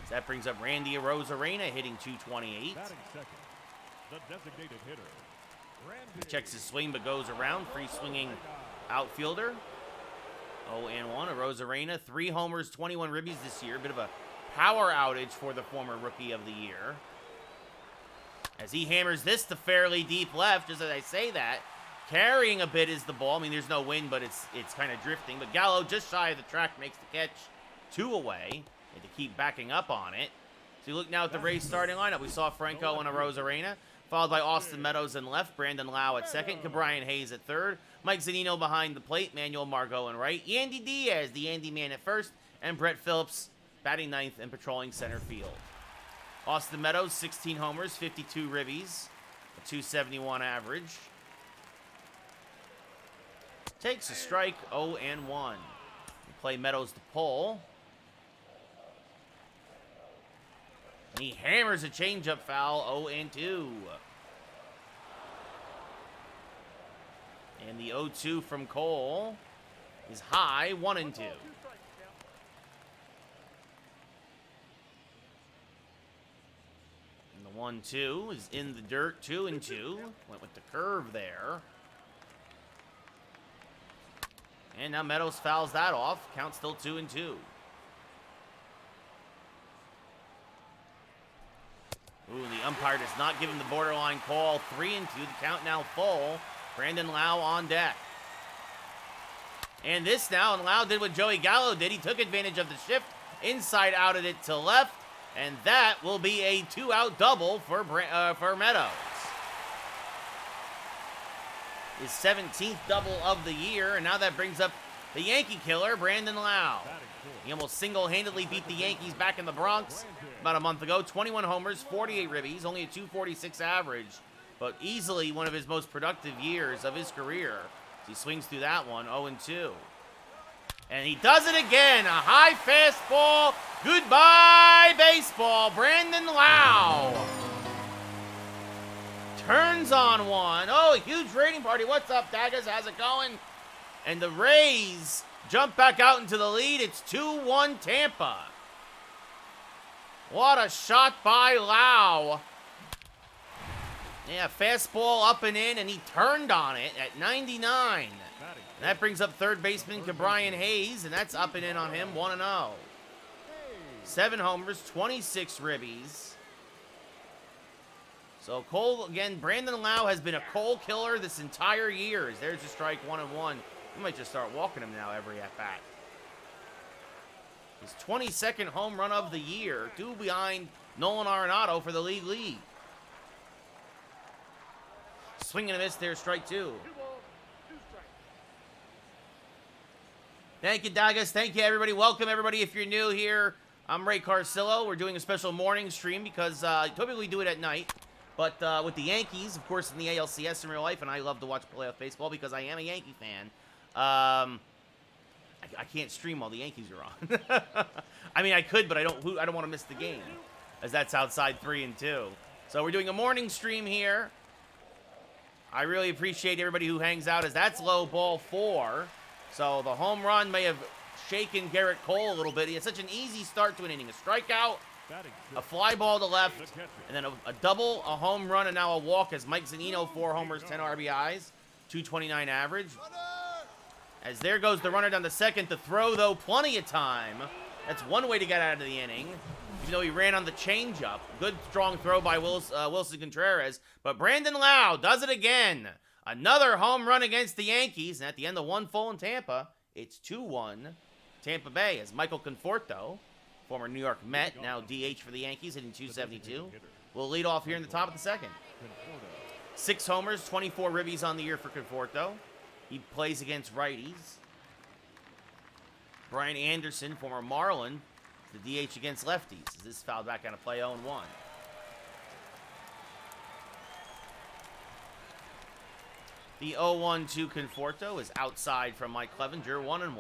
So that brings up Randy Arozarena, hitting .228. Batting second, the designated hitter. Randy. Checks his swing, but goes around. Free swinging outfielder. 0-1. Arozarena, 3 homers, 21 ribbies this year. Bit of a power outage for the former Rookie of the Year. As he hammers this to fairly deep left, just as I say that. Carrying a bit is the ball. I mean, there's no wind, but it's kind of drifting. But Gallo, just shy of the track, makes the catch. 2 away. Had to keep backing up on it. So you look now at the Rays starting lineup. We saw Franco and Arozarena, followed by Austin Meadows in left, Brandon Lau at second, Cabrian Hayes at third, Mike Zunino behind the plate, Manuel Margot in right, Yandy Diaz, the Yandy man at first, and Brett Phillips batting ninth and patrolling center field. Austin Meadows, 16 homers, 52 ribbies, a .271 average. Takes a strike, 0-1. Play Meadows to pull. And he hammers a changeup foul, 0-2. And the 0-2 from Cole is high, 1-2. And the 1-2 is in the dirt, 2-2. Went with the curve there. And now Meadows fouls that off. Count still 2-2. Ooh, the umpire does not give him the borderline call. 3-2. The count now full. Brandon Lau on deck. And this now, and Lau did what Joey Gallo did. He took advantage of the shift. Inside outed it to left. And that will be a 2-out double for Meadows. His 17th double of the year, and now that brings up the Yankee killer, Brandon Lau. He almost single-handedly beat the Yankees back in the Bronx about a month ago. 21 homers, 48 ribbies, only a .246 average, but easily one of his most productive years of his career. He swings through that one, 0-2. And he does it again, a high fastball. Goodbye, baseball, Brandon Lau. Turns on one. Oh, a huge rating party. What's up, Daggers? How's it going? And the Rays jump back out into the lead. It's 2-1 Tampa. What a shot by Lau. Yeah, fastball up and in, and he turned on it at 99. And that brings up third baseman Cabrian Hayes, and that's up and in on him, 1-0. 7 homers, 26 ribbies. So Cole, again, Brandon Lau has been a Cole killer this entire year. There's a strike, 1-1. We might just start walking him now every at-bat. His 22nd home run of the year, 2 behind Nolan Arenado for the league lead. Swing and a miss there, strike 2. Thank you, Dagas. Thank you, everybody. Welcome, everybody. If you're new here, I'm Ray Carcillo. We're doing a special morning stream because typically we do it at night. But with the Yankees, of course, in the ALCS in real life, and I love to watch playoff baseball because I am a Yankee fan. I can't stream while the Yankees are on. I mean, I could, but I don't want to miss the game, as that's outside 3-2. So we're doing a morning stream here. I really appreciate everybody who hangs out, as that's low ball 4. So the home run may have shaken Garrett Cole a little bit. He had such an easy start to an inning. A strikeout, a fly ball to left, and then a double, a home run, and now a walk as Mike Zunino, 4 homers, 10 RBIs, .229 average. As there goes the runner down to second. The throw, though, plenty of time. That's one way to get out of the inning. even though he ran on the changeup. Good, strong throw by Wilson Contreras. But Brandon Lau does it again. Another home run against the Yankees. And at the end of one full in Tampa, it's 2-1 Tampa Bay as Michael Conforto, former New York Met, now DH for the Yankees, hitting .272, will lead off here in the top of the second. 6 homers, 24 ribbies on the year for Conforto. He plays against righties. Brian Anderson, former Marlin, the DH against lefties. As this fouled back out of play 0-1. The 0-1 to Conforto is outside from Mike Clevenger, 1-1.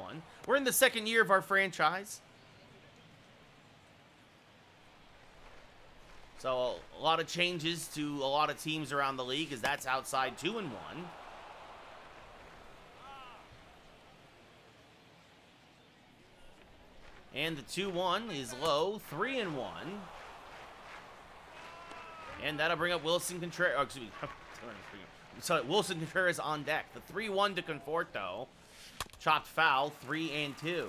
We're in the second year of our franchise. So a lot of changes to a lot of teams around the league as that's outside 2-1. And the 2-1 is low, 3-1. And that'll bring up Wilson Contreras. Oh, excuse me. So Wilson Contreras on deck. The 3-1 to Conforto. Chopped foul, 3-2.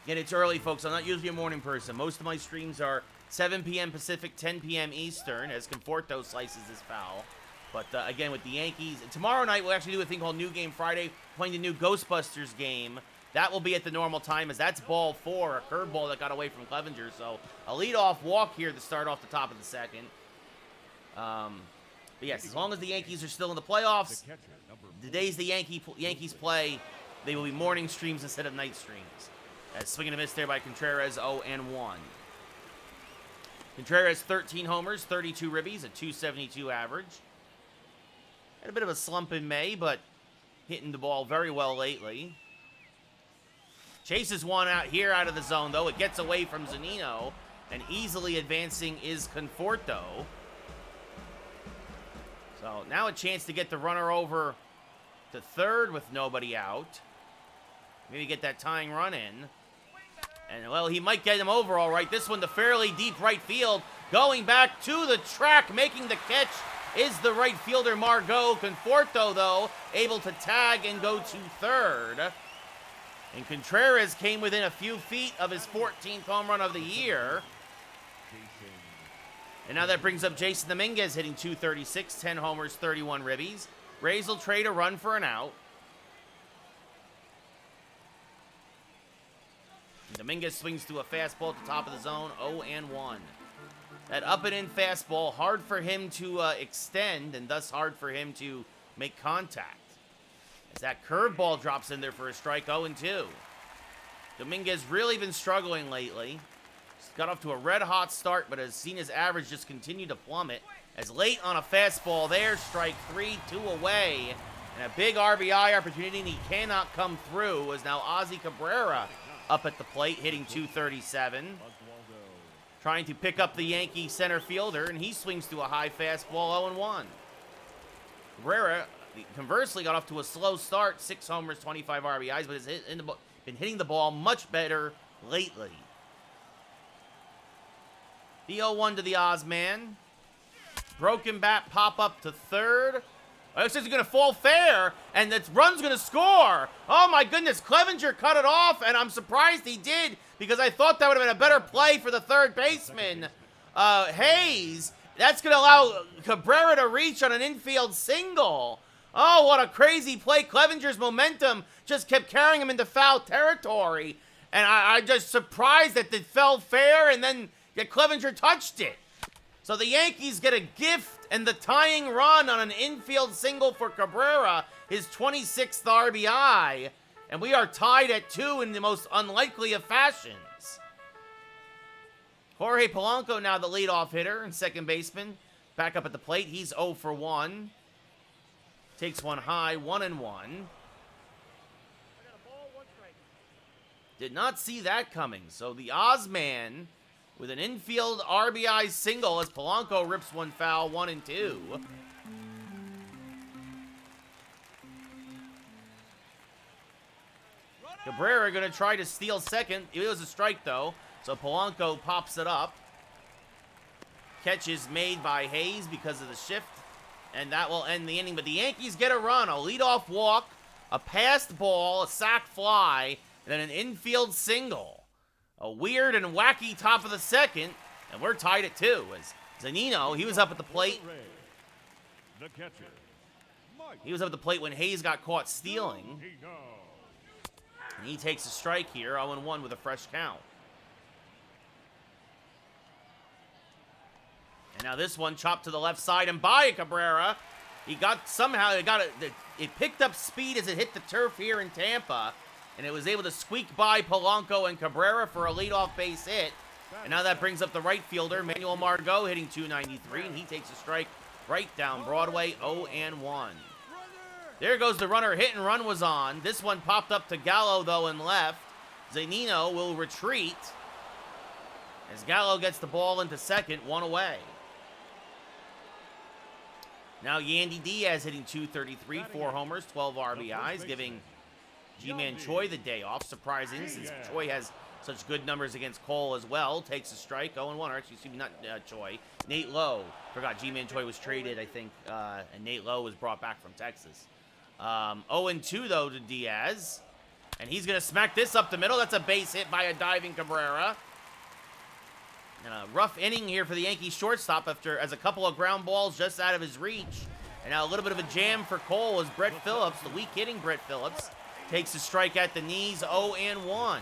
Again, it's early, folks. I'm not usually a morning person. Most of my streams are 7 p.m. Pacific, 10 p.m. Eastern, as Conforto slices this foul. But again, with the Yankees, tomorrow night we'll actually do a thing called New Game Friday, playing the new Ghostbusters game. That will be at the normal time, as that's ball 4, a curveball that got away from Clevenger. So a leadoff walk here to start off the top of the second. But yes, as long as the Yankees are still in the playoffs, the days the Yankees play, they will be morning streams instead of night streams. As swing and a miss there by Contreras, 0-1. Contreras, 13 homers, 32 ribbies, a .272 average. Had a bit of a slump in May, but hitting the ball very well lately. Chases one out here out of the zone, though. It gets away from Zunino, and easily advancing is Conforto. So now a chance to get the runner over to third with nobody out. Maybe get that tying run in. And, well, he might get him over all right. This one to fairly deep right field. Going back to the track, making the catch is the right fielder, Margot. Conforto, though, able to tag and go to third. And Contreras came within a few feet of his 14th home run of the year. And now that brings up Jason Dominguez hitting .236, 10 homers, 31 ribbies. Rays will trade a run for an out. Dominguez swings to a fastball at the top of the zone, 0-1. That up and in fastball, hard for him to extend, and thus hard for him to make contact. As that curveball drops in there for a strike, 0-2. Dominguez really been struggling lately. He's got off to a red-hot start, but has seen his average just continue to plummet. As late on a fastball there, strike 3, 2 away. And a big RBI opportunity, and he cannot come through, as now Ozzy Cabrera up at the plate, hitting .237. Trying to pick up the Yankee center fielder, and he swings to a high fastball, 0-1. Cabrera, conversely, got off to a slow start, 6 homers, 25 RBIs, but has been hitting the ball much better lately. The 0-1 to the Ozman. Broken bat pop up to third. It looks like he's going to fall fair, and the run's going to score. Oh, my goodness. Clevenger cut it off, and I'm surprised he did, because I thought that would have been a better play for the third baseman, Hayes. That's going to allow Cabrera to reach on an infield single. Oh, what a crazy play. Clevenger's momentum just kept carrying him into foul territory, and I'm just surprised that it fell fair, and then Clevenger touched it. So the Yankees get a gift and the tying run on an infield single for Cabrera, his 26th RBI. And we are tied at 2 in the most unlikely of fashions. Jorge Polanco now the leadoff hitter and second baseman. Back up at the plate. He's 0 for 1. Takes one high, 1-1. Did not see that coming. So the Ozman with an infield RBI single as Polanco rips one foul, 1-2. Cabrera going to try to steal second. It was a strike, though, so Polanco pops it up. Catch is made by Hayes because of the shift, and that will end the inning. But the Yankees get a run, a leadoff walk, a passed ball, a sac fly, and then an infield single. A weird and wacky top of the second, and we're tied at 2. As Zunino, he was up at the plate. The catcher, Mike. He was up at the plate when Hayes got caught stealing. And he takes a strike here, 0-1 with a fresh count. And now this one chopped to the left side and by Cabrera. He got somehow it picked up speed as it hit the turf here in Tampa, and it was able to squeak by Polanco and Cabrera for a leadoff base hit. And now that brings up the right fielder, Manuel Margot, hitting .293, and he takes a strike right down Broadway, 0-1. There goes the runner. Hit and run was on. This one popped up to Gallo, though, and left. Zunino will retreat as Gallo gets the ball into second, 1 away. Now Yandy Diaz hitting .233, 4 homers, 12 RBIs, giving G-Man Choi the day off. Surprising, since Choi has such good numbers against Cole as well. Takes a strike, 0-1. Or actually, excuse me, not Choi. Nate Lowe. Forgot G-Man Choi was traded, I think, and Nate Lowe was brought back from Texas. 0-2, though, to Diaz. And he's going to smack this up the middle. That's a base hit by a diving Cabrera. And a rough inning here for the Yankees shortstop as a couple of ground balls just out of his reach. And now a little bit of a jam for Cole as Brett Phillips, the weak hitting Brett Phillips, takes a strike at the knees, 0-1.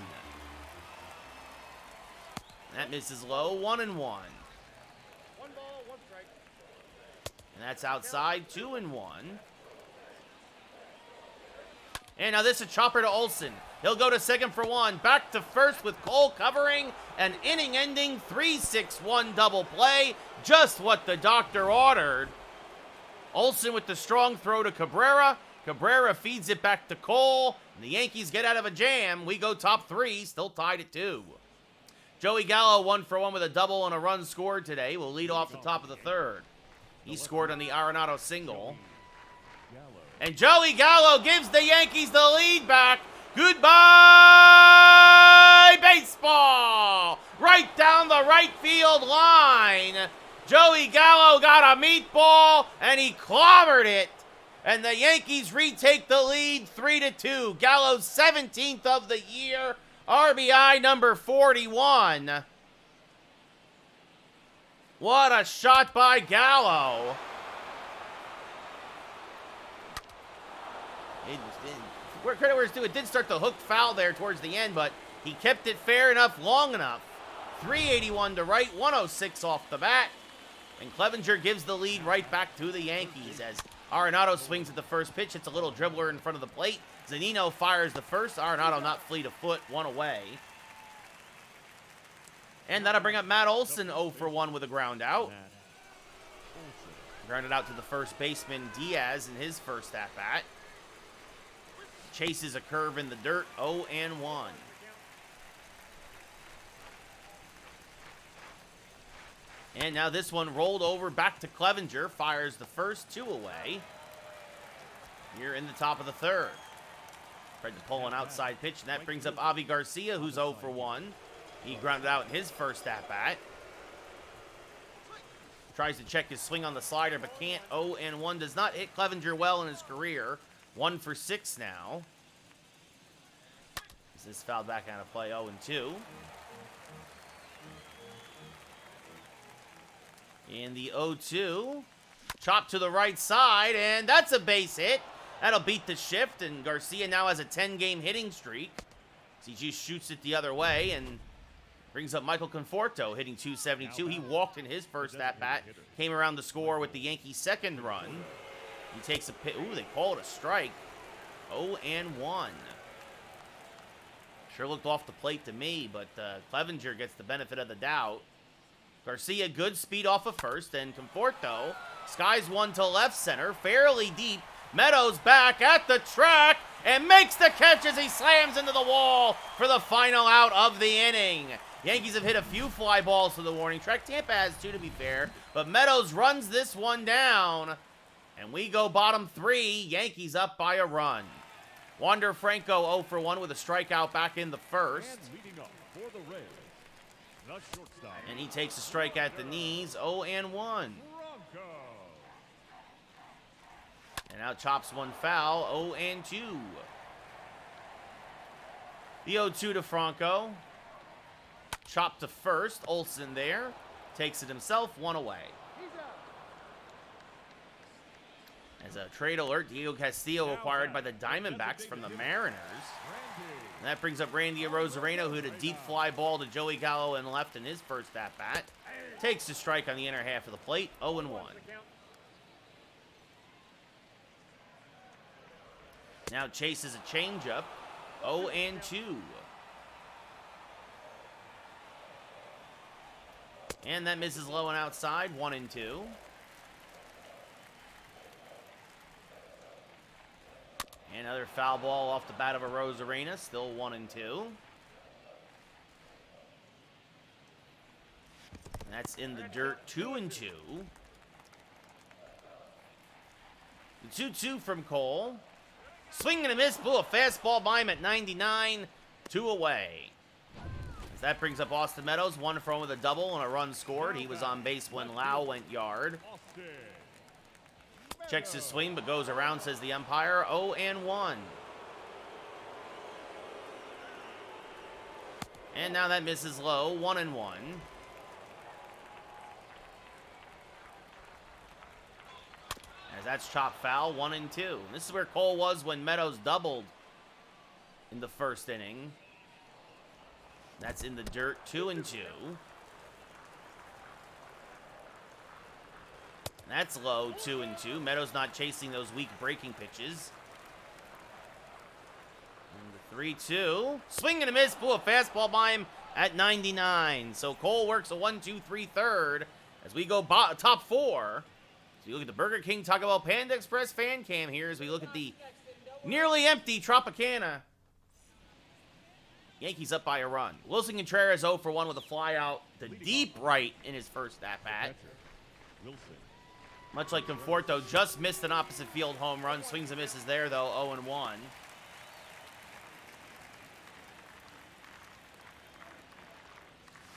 That misses low, 1-1. 1 ball, 1 strike. And that's outside, 2-1. And now this is a chopper to Olsen. He'll go to second for 1. Back to first with Cole covering. An inning-ending 3-6-1 double play. Just what the doctor ordered. Olsen with the strong throw to Cabrera. Cabrera feeds it back to Cole. And the Yankees get out of a jam. We go top 3, still tied at 2. Joey Gallo 1 for 1 with a double and a run scored today. Will lead off the top of the 3rd. He scored on the Arenado single. And Joey Gallo gives the Yankees the lead back. Goodbye, baseball! Right down the right field line. Joey Gallo got a meatball, and he clobbered it. And the Yankees retake the lead 3-2. Gallo's 17th of the year. RBI number 41. What a shot by Gallo. Where credit where it's due, it did start the hook foul there towards the end, but he kept it fair enough, long enough. 381 to right, 106 off the bat. And Clevenger gives the lead right back to the Yankees as Arenado swings at the first pitch. It's a little dribbler in front of the plate. Zunino fires the first. Arenado not fleet of foot, 1 away. And that'll bring up Matt Olson 0 for 1 with a ground out. Grounded out to the first baseman Diaz in his first at-bat. Chases a curve in the dirt, 0-1. And now this one rolled over back to Clevenger. Fires the first, 2 away. Here in the top of the 3rd. Tried to pull an outside pitch, and that brings up Avi Garcia, who's 0 for 1. He grounded out in his first at-bat. Tries to check his swing on the slider, but can't. 0-1. Does not hit Clevenger well in his career. 1 for 6 now. This is fouled back out of play, 0-2. In the 0-2. Chop to the right side, and that's a base hit. That'll beat the shift, and Garcia now has a 10-game hitting streak. He just shoots it the other way and brings up Michael Conforto, hitting .272. He walked in his first at-bat. Came around the score with the Yankees' second run. He takes a pit. Ooh, they call it a strike. 0-1. Sure looked off the plate to me, but Clevenger gets the benefit of the doubt. Garcia, good speed off of first, and Conforto skies one to left center, fairly deep. Meadows back at the track and makes the catch as he slams into the wall for the final out of the inning. Yankees have hit a few fly balls to the warning track. Tampa has too, to be fair, but Meadows runs this one down. And we go bottom 3, Yankees up by a run. Wander Franco 0 for 1 with a strikeout back in the first. And leading up for the Reds, the shortstop. And he takes a strike at the knees, 0-1. Bronco. And now chops one foul, 0-2. The 0-2 to Franco. Chop to first. Olsen there. Takes it himself. One away. As a trade alert, Diego Castillo acquired by the Diamondbacks from the Mariners. And that brings up Randy Arozarena, who hit a deep fly ball to Joey Gallo and left in his first at-bat. Takes a strike on the inner half of the plate, 0-1. Now chases a changeup, 0-2. And that misses low and outside, 1-2. Another foul ball off the bat of Arozarena, still 1-2. That's in the dirt, 2-2. The 2-2 from Cole. Swing and a miss, blew a fastball by him at 99, 2 away. As that brings up Austin Meadows, 1 for 1 with a double and a run scored. He was on base when Lau went yard. Checks his swing, but goes around, says the umpire. 0-1. And now that misses low. 1-1. As that's chopped foul. 1-2. This is where Cole was when Meadows doubled in the first inning. That's in the dirt. 2-2. That's low, 2-2. Meadows not chasing those weak breaking pitches. And the 3-2. Swing and a miss, blew a fastball by him at 99. So Cole works a 1-2-3 third as we go top 4. So you look at the Burger King Taco Bell Panda Express fan cam here as we look at the nearly empty Tropicana. Yankees up by a run. Wilson Contreras 0 for 1 with a fly out to deep right in his first at-bat. Much like Conforto, just missed an opposite field home run. Swings and misses there, though, 0-1.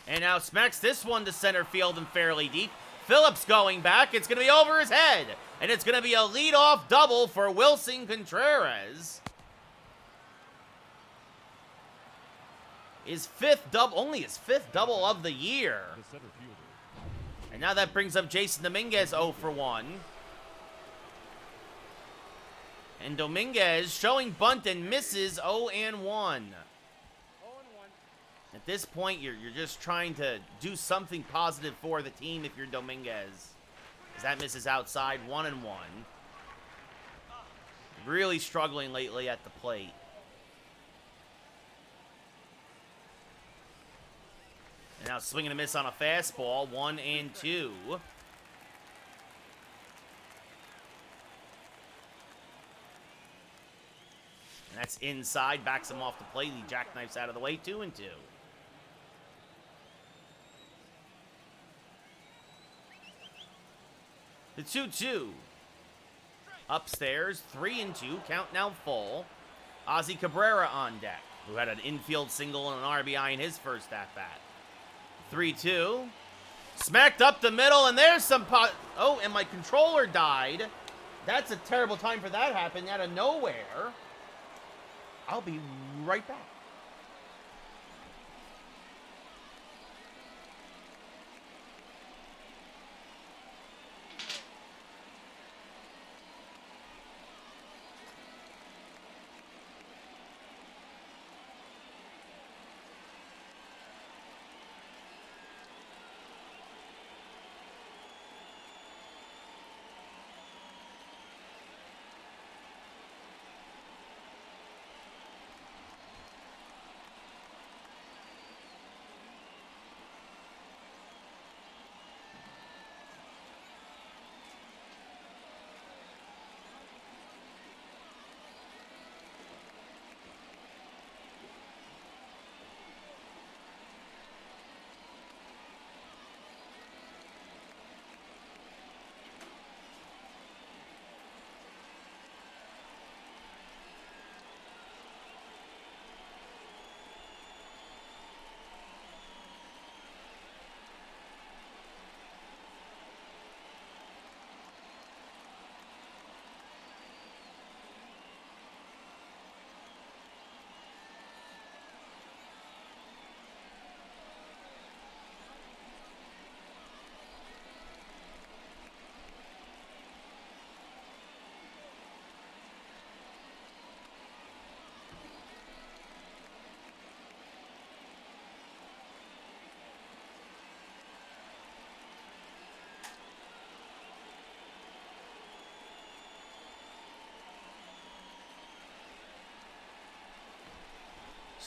And now smacks this one to center field and fairly deep. Phillips going back. It's going to be over his head. And it's going to be a leadoff double for Wilson Contreras. Only his fifth double of the year. And now that brings up Jason Dominguez 0 for 1. And Dominguez showing bunt and misses 0-1. At this point, you're just trying to do something positive for the team if you're Dominguez. As that misses outside, 1-1. Really struggling lately at the plate. And now swinging a miss on a fastball, 1-2. And that's inside, backs him off the plate. He jackknifes out of the way, 2-2. The 2-2. Upstairs, 3-2. Count now full. Ozzy Cabrera on deck, who had an infield single and an RBI in his first at-bat. 3-2. Smacked up the middle, and there's some oh, and my controller died. That's a terrible time for that happening out of nowhere. I'll be right back.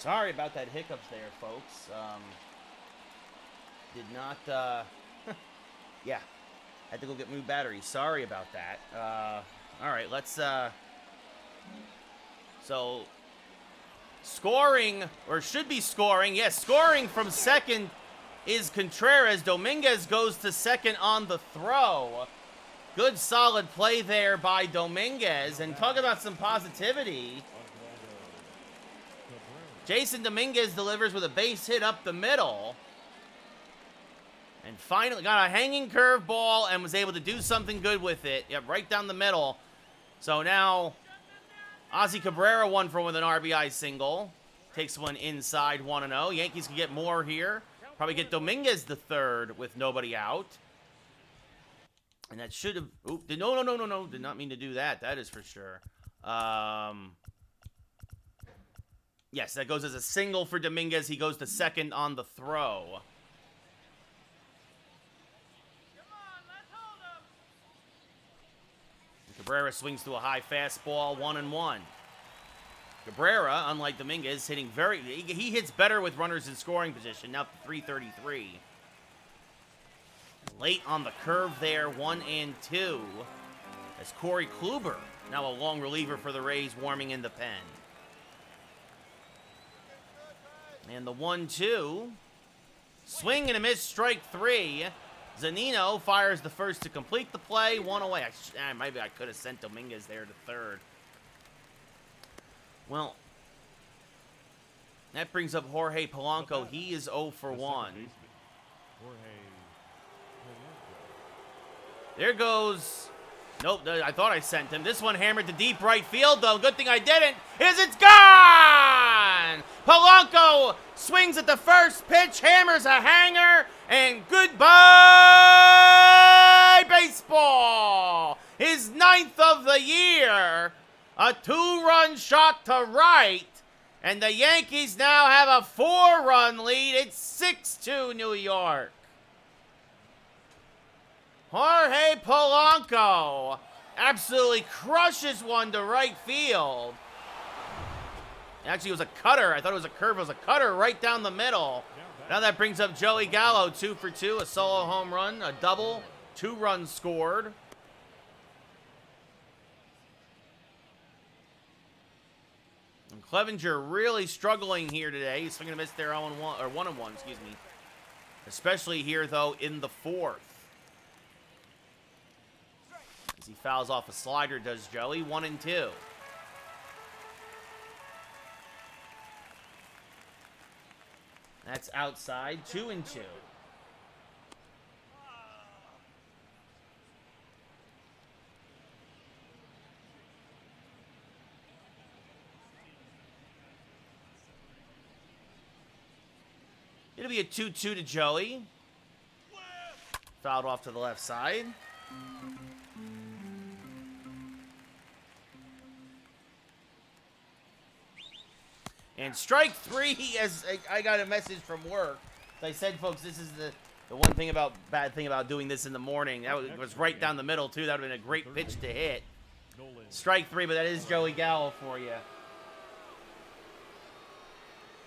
Sorry about that hiccups there, folks. Did not, yeah. Had to go get new batteries. Sorry about that. All right, let's, so, scoring, or should be scoring, yes, scoring from second is Contreras. Dominguez goes to second on the throw. Good solid play there by Dominguez. And talk about some positivity. Jason Dominguez delivers with a base hit up the middle. And finally got a hanging curveball and was able to do something good with it. Yep, right down the middle. So now Ozzy Cabrera won for with an RBI single. Takes one inside 1-0. Yankees can get more here. Probably get Dominguez the third with nobody out. And that should have... No. Did not mean to do that. That is for sure. Yes, that goes as a single for Dominguez. He goes to second on the throw. Cabrera swings to a high fastball, 1-1. Cabrera, unlike Dominguez, hitting he hits better with runners in scoring position, now 333. Late on the curve there, 1-2. As Corey Kluber, now a long reliever for the Rays, warming in the pen. And the 1-2. Swing and a miss, strike 3. Zunino fires the first to complete the play. One away. Maybe I could have sent Dominguez there to third. Well, that brings up Jorge Polanco. He is 0 for 1. There goes... Nope, I thought I sent him. This one hammered to deep right field, though. Good thing I didn't. It's gone! Polanco swings at the first pitch, hammers a hanger, and goodbye, baseball! His 9th of the year. A 2-run shot to right. And the Yankees now have a 4-run lead. It's 6-2 New York. Jorge Polanco absolutely crushes one to right field. Actually, it was a cutter. I thought it was a curve. It was a cutter right down the middle. Now that brings up Joey Gallo, 2 for 2. A solo home run, a double, 2 runs scored. And Clevenger really struggling here today. He's swinging a miss there 0-1, or 1-1, excuse me. Especially here, though, in the 4th. As he fouls off a slider, does Joey. 1-2. That's outside. 2-2. It'll be a 2-2 to Joey. Fouled off to the left side. And strike 3, as I got a message from work. As I said, folks, this is the one thing about, bad thing about doing this in the morning. That was right down the middle, too. That would have been a great pitch to hit. Strike 3, but that is Joey Gallo for you.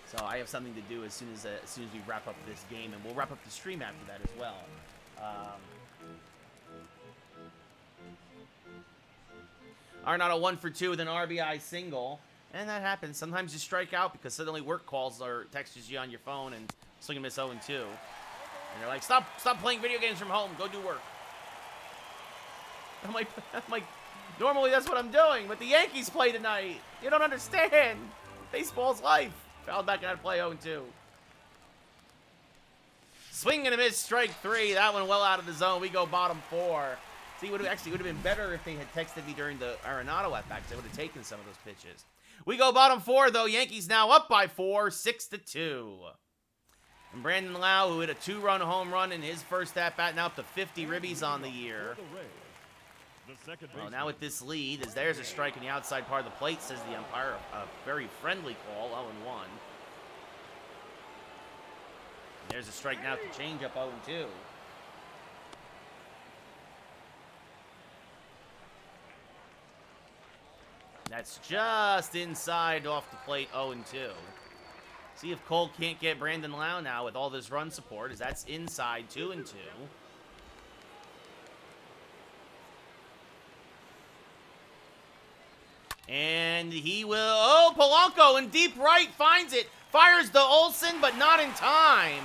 So I have something to do as soon as we wrap up this game, and we'll wrap up the stream after that as well. Arenado 1 for 2 with an RBI single. And that happens. Sometimes you strike out because suddenly work calls or texts you on your phone and swing and miss 0-2. And they're like, stop playing video games from home. Go do work. I'm like, normally that's what I'm doing, but the Yankees play tonight. You don't understand. Baseball's life. Fouled back and had to play 0-2. Swing and a miss, strike 3. That one well out of the zone. We go bottom 4. See, it would have been better if they had texted me during the Arenado at-bat, because I would have taken some of those pitches. We go bottom 4, though. Yankees now up by 4, 6-2. And Brandon Lau, who hit a 2-run home run in his first at-bat, now up to 50 ribbies on the year. Well, now with this lead, as there's a strike in the outside part of the plate, says the umpire. A very friendly call, 0-1. There's a strike now to change up 0-2. That's just inside off the plate, 0-2. See if Cole can't get Brandon Lau now with all this run support, as that's inside 2-2. And he will, oh, Polanco in deep right finds it. Fires to Olsen, but not in time.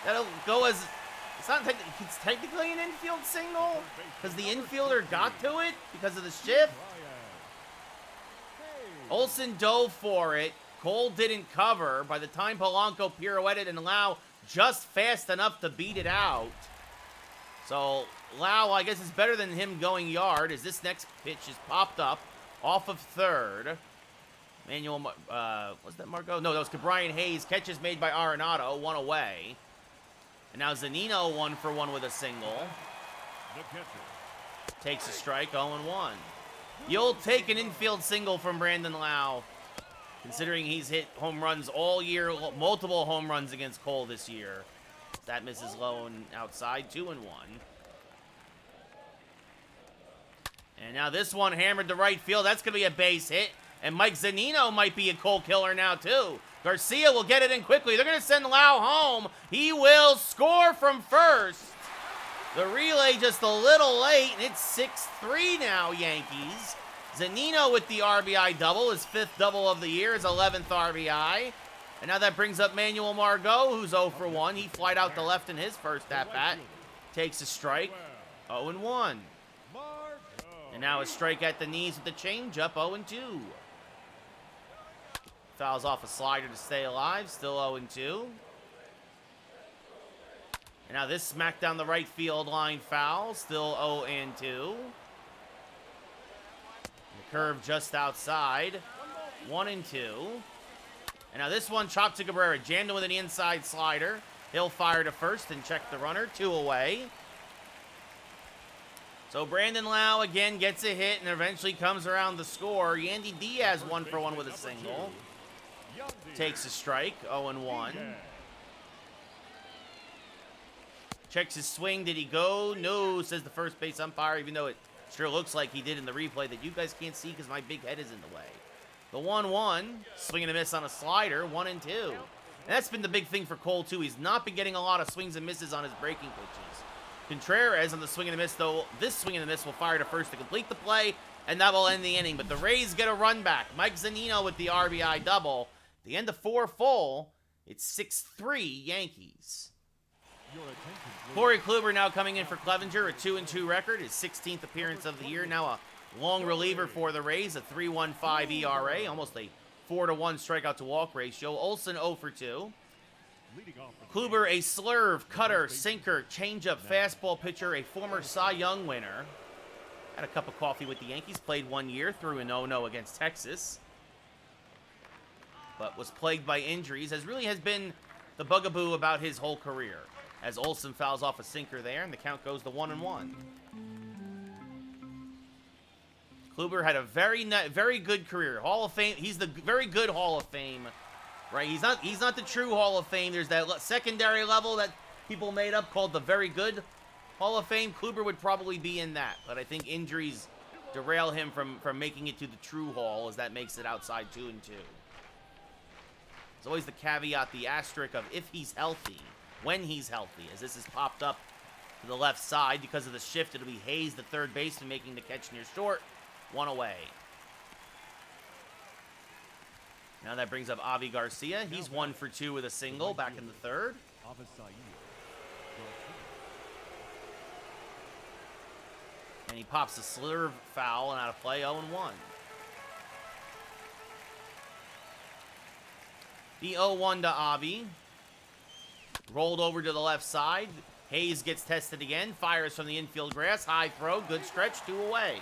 That'll go as, it's technically an infield single, because the infielder got to it because of the shift. Olsen dove for it. Cole didn't cover. By the time Polanco pirouetted and Lau just fast enough to beat it out. So Lau, I guess, is better than him going yard, as this next pitch is popped up off of third. Manuel, was that Margot? No, that was Brian Hayes. Catches made by Arenado, one away. And now Zunino 1-for-1 with a single. Takes a strike, 0-1. You'll take an infield single from Brandon Lau, considering he's hit home runs all year, multiple home runs against Cole this year. That misses low and outside, 2-1. And now this one hammered to right field. That's going to be a base hit. And Mike Zunino might be a Cole killer now, too. Garcia will get it in quickly. They're going to send Lau home. He will score from first. The relay just a little late, and it's 6-3 now, Yankees. Zunino with the RBI double, his 5th double of the year, his 11th RBI. And now that brings up Manuel Margot, who's 0-for-1. He flied out to left in his first at-bat. Takes a strike, 0-1. And now a strike at the knees with the changeup, 0-2. Fouls off a slider to stay alive, still 0-2. And now this smack down the right field line foul, still 0-2. The curve just outside, 1-2. And now this one chopped to Cabrera, jammed him with an inside slider. He'll fire to first and check the runner, 2 away. So Brandon Lau again gets a hit and eventually comes around the score. Yandy Diaz 1-for-1 with a single. Takes a strike, 0-1. Checks his swing. Did he go? No, says the first base umpire, even though it sure looks like he did in the replay that you guys can't see because my big head is in the way. The 1-1, swing and a miss on a slider, 1-2. And that's been the big thing for Cole, too. He's not been getting a lot of swings and misses on his breaking pitches. Contreras on the swing and a miss, though, this swing and a miss will fire to first to complete the play, and that will end the inning. But the Rays get a run back. Mike Zunino with the RBI double. The end of 4 full, it's 6-3 Yankees. Corey Kluber now coming in for Clevenger, a 2-2 record, his 16th appearance of the year. Now a long reliever for the Rays, a 3.15 ERA, almost a 4-1 strikeout to walk ratio. Olsen 0-for-2. Kluber, a slurve, cutter, sinker, changeup, fastball pitcher, a former Cy Young winner. Had a cup of coffee with the Yankees, played 1 year, threw a 0-0 against Texas. But was plagued by injuries, as really has been the bugaboo about his whole career. As Olsen fouls off a sinker there, and the count goes to 1-1. Kluber had a very good career. Hall of Fame. He's the very good Hall of Fame, right? He's not the true Hall of Fame. There's that secondary level that people made up called the very good Hall of Fame. Kluber would probably be in that, but I think injuries derail him from making it to the true Hall, as that makes it outside 2-2. There's always the caveat, the asterisk of if he's healthy, when he's healthy, as this is popped up to the left side because of the shift. It'll be Hayes, the third baseman, making the catch near short, 1 away. Now that brings up Avi Garcia. He's 1-for-2 with a single back in the third. And he pops a slurve foul and out of play, 0-1. The 0-1 to Avi. Rolled over to the left side. Hayes gets tested again. Fires from the infield grass. High throw. Good stretch. 2 away.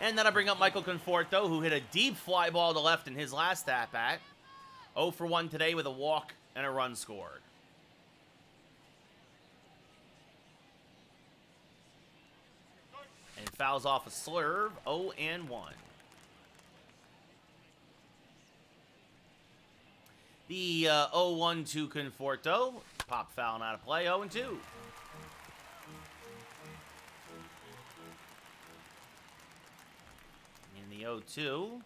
And then I bring up Michael Conforto, who hit a deep fly ball to left in his last at-bat. 0-for-1 today with a walk and a run scored. And fouls off a slurve, 0-1. The 0-1 to Conforto. Pop foul and out of play, 0-2. 0-2.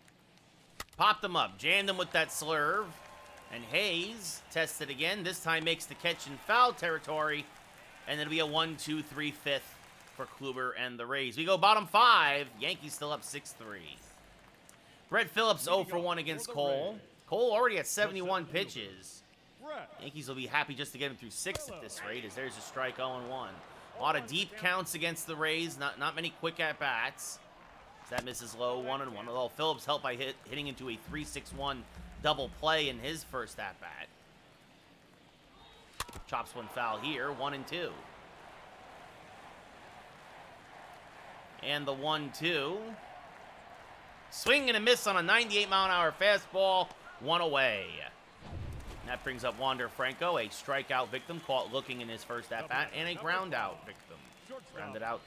Popped him up. Jammed him with that slurve. And Hayes tests it again. This time makes the catch in foul territory. And it'll be a 1-2-3 fifth for Kluber and the Rays. We go bottom 5. Yankees still up 6-3. Brett Phillips 0 for 1 against Cole. Cole already at 71 pitches. Yankees will be happy just to get him through 6 at this rate, as there's a strike 0-1. A lot of deep counts against the Rays. Not many quick at-bats. That misses low, 1-1. Although Phillips helped by hitting into a 3-6-1 double play in his first at-bat. Chops one foul here, 1-2. And the 1-2. Swing and a miss on a 98-mile-an-hour fastball, 1 away. That brings up Wander Franco, a strikeout victim caught looking in his first at-bat, and a ground-out victim. Grounded out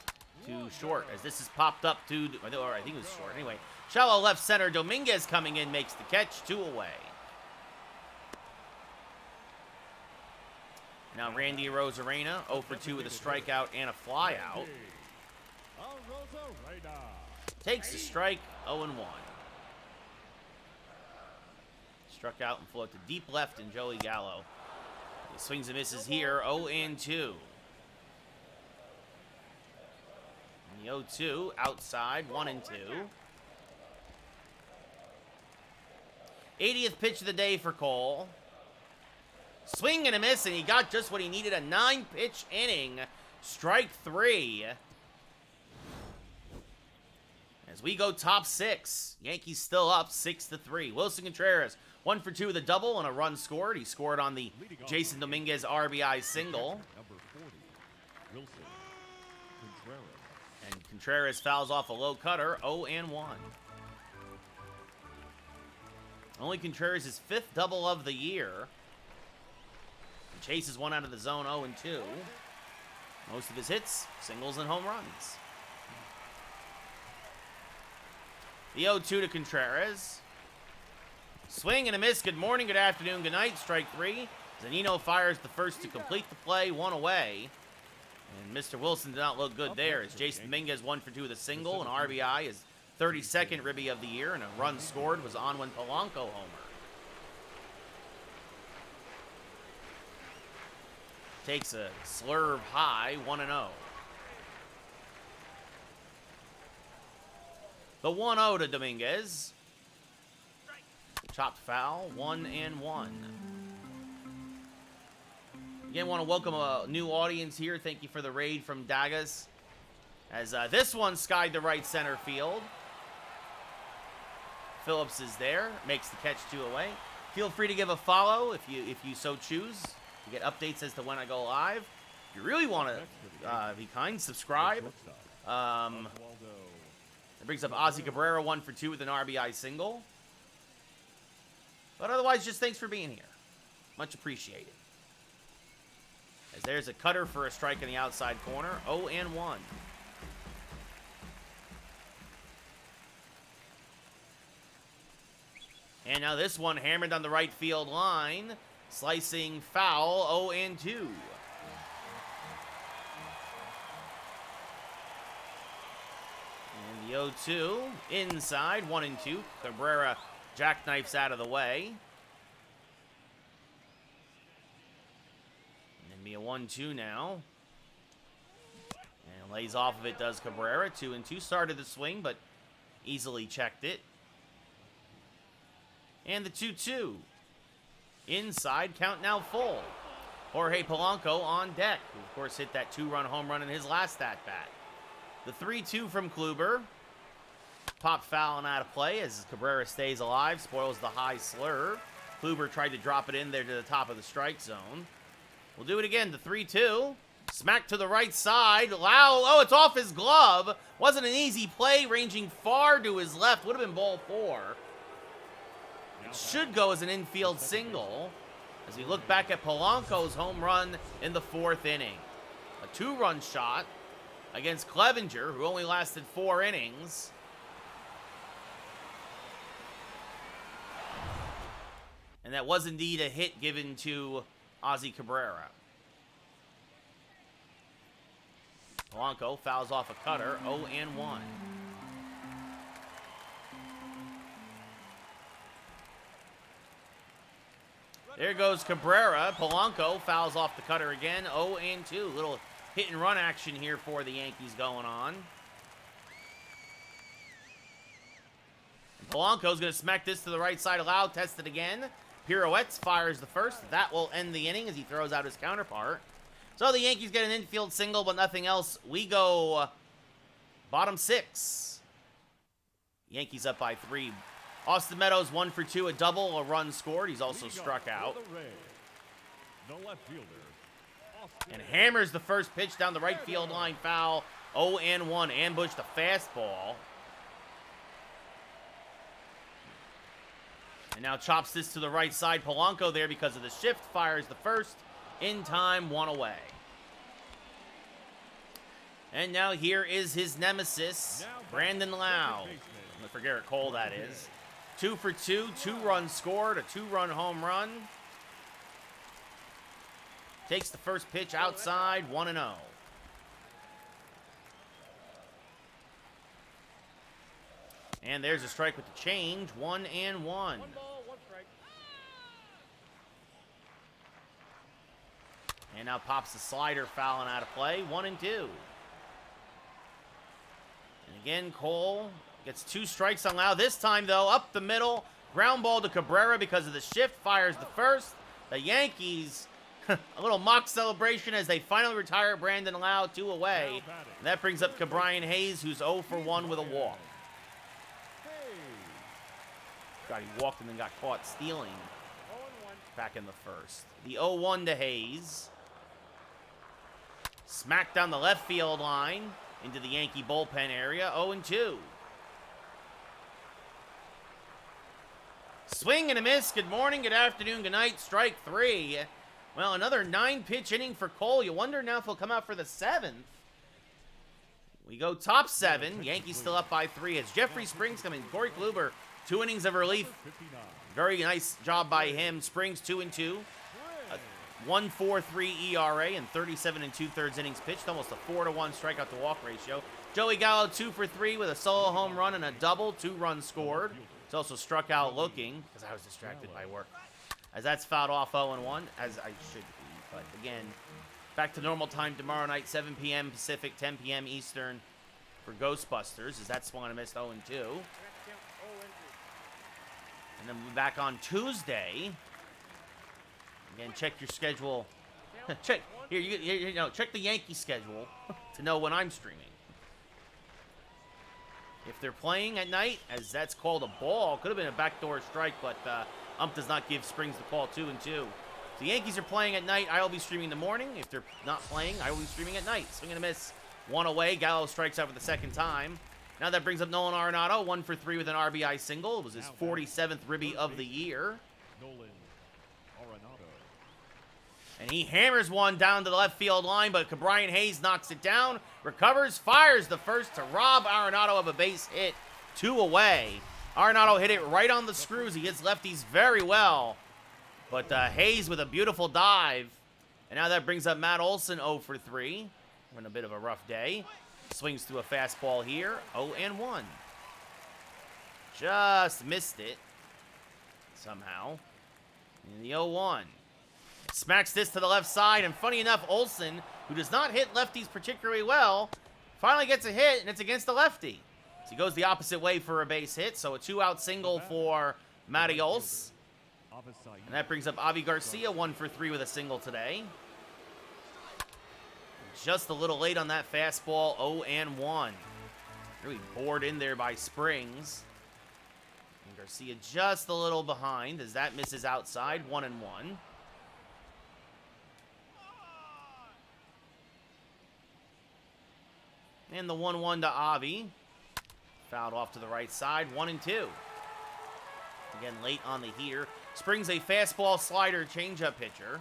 to short, as this is popped up to, or I think it was short. Anyway, shallow left center, Dominguez coming in, makes the catch, 2 away. Now Randy Arozarena, 0 for 2 with a strikeout and a flyout. Takes the strike, 0-1. Struck out and flew to deep left in Joey Gallo. He swings and misses here, 0-2. And the 0-2 outside, 1-2. 80th pitch of the day for Cole. Swing and a miss, and he got just what he needed, a 9-pitch inning. Strike 3. As we go top 6, Yankees still up 6-3. Wilson Contreras, 1 for 2 with a double and a run scored. He scored on the Jason Dominguez RBI single. Number 40, Wilson Contreras. And Contreras fouls off a low cutter, 0-1. Only Contreras' 5th double of the year. Chases one out of the zone, 0-2. Most of his hits, singles and home runs. The 0-2 to Contreras. Swing and a miss. Good morning, good afternoon, good night. Strike 3. Zunino fires the first to complete the play, 1 away. And Mr. Wilson did not look good there, as Jason Dominguez 1 for 2 with a single. An RBI, his 32nd ribby of the year, and a run scored was on when Polanco homer. Takes a slurve high, 1-0. The 1-0 to Dominguez. Chopped foul, 1-1. Again, want to welcome a new audience here. Thank you for the raid from Dagas. As this one skied the right center field. Phillips is there, makes the catch 2 away. Feel free to give a follow if you so choose. You get updates as to when I go live. If you really want to be kind, subscribe. That brings up Ozzy Cabrera, 1 for 2 with an RBI single. But otherwise, just thanks for being here. Much appreciated. As there's a cutter for a strike in the outside corner, 0-1. And now this one hammered on the right field line. Slicing foul, 0-2. And the 0-2 inside, 1-2. Cabrera jackknifes out of the way. And be a 1-2 now. And lays off of it does Cabrera. 2-2. Started the swing, but easily checked it. And the 2-2. Inside, count now full. Jorge Polanco on deck, who of course hit that 2-run home run in his last at-bat. The 3-2 from Kluber. Pop foul and out of play as Cabrera stays alive, spoils the high slurve. Kluber tried to drop it in there to the top of the strike zone. We'll do it again, the 3-2. Smack to the right side. Oh, it's off his glove. Wasn't an easy play, ranging far to his left. Would have been ball 4. Should go as an infield single as we look back at Polanco's home run in the 4th inning. A 2-run shot against Clevenger, who only lasted 4 innings. And that was indeed a hit given to Ozzy Cabrera. Polanco fouls off a cutter, 0-1. There goes Cabrera. Polanco fouls off the cutter again. 0-2. Little hit and run action here for the Yankees going on. And Polanco's going to smack this to the right side aloud. Test it again. Pirouettes fires the first. That will end the inning as he throws out his counterpart. So the Yankees get an infield single, but nothing else. We go bottom 6. Yankees up by 3. Austin Meadows 1 for 2, a double, a run scored. He's also struck out. The left fielder, And hammers the first pitch down the right field line, foul. 0-1, ambushed a fastball. And now chops this to the right side. Polanco there because of the shift, fires the first. In time, 1 away. And now here is his nemesis, Brandon Lau. For Garrett Cole, that is. 2 for 2, 2 runs scored, a 2-run home run. Takes the first pitch outside, 1-0. And there's a strike with the change, 1-1. 1 ball, 1 strike. And now pops the slider, fouling out of play, 1-2. And again, Cole gets 2 strikes on Lau. This time, though, up the middle. Ground ball to Cabrera because of the shift. Fires the first. The Yankees, a little mock celebration as they finally retire Brandon Lau, 2 away. And that brings up Ke'Bryan Hayes, who's 0 for 1 with a walk. God, he walked and then got caught stealing 0-1. back in the first. The 0-1 to Hayes. Smacked down the left field line into the Yankee bullpen area, 0-2. Swing and a miss. Good morning, good afternoon, good night. Strike 3. Well, another 9-pitch inning for Cole. You wonder now if he'll come out for the 7th. We go top 7. Yankees still up by 3 as Jeffrey Springs coming. Corey Kluber, 2 innings of relief. Very nice job by him. Springs 2-2. 1.43 ERA and 37 2/3 innings pitched. Almost a 4-to-1 strikeout to walk ratio. Joey Gallo 2 for 3 with a solo home run and a double. 2 runs scored. He's also struck out looking because I was distracted by work. As that's fouled off 0-1, as I should be. But again, back to normal time tomorrow night, 7 p.m. Pacific, 10 p.m. Eastern for Ghostbusters. As that swung and missed 0-2. And then we'll be back on Tuesday. Again, check your schedule. Check here. You know, check the Yankee schedule to know when I'm streaming. If they're playing at night, as that's called a ball, could have been a backdoor strike, but ump does not give Springs the call. 2-2. The Yankees are playing at night. I will be streaming in the morning. If they're not playing, I will be streaming at night. Swing and a miss. 1 away. Gallo strikes out for the 2nd time. Now that brings up Nolan Arenado, 1 for 3 with an RBI single. It was his 47th ribby of the year. Nolan Arenado. And he hammers one down to the left field line, but Ke'Bryan Hayes knocks it down, recovers, fires the first to rob Arenado of a base hit. 2 away. Arenado hit it right on the screws. He hits lefties very well. But Hayes with a beautiful dive. And now that brings up Matt Olson, 0 for 3. We're in a bit of a rough day. Swings through a fastball here, 0-1. Just missed it somehow. In the 0-1. Smacks this to the left side, and funny enough, Olson, who does not hit lefties particularly well, finally gets a hit, and it's against the lefty. So he goes the opposite way for a base hit, so a 2-out single for Matty Olson. And that brings up Avi Garcia, 1 for 3 with a single today. Just a little late on that fastball, 0-1. Really bored in there by Springs. And Garcia just a little behind as that misses outside, 1-1. And the 1-1 to Avi. Fouled off to the right side, 1-2. Again, late on the heater. Springs a fastball, slider, changeup pitcher.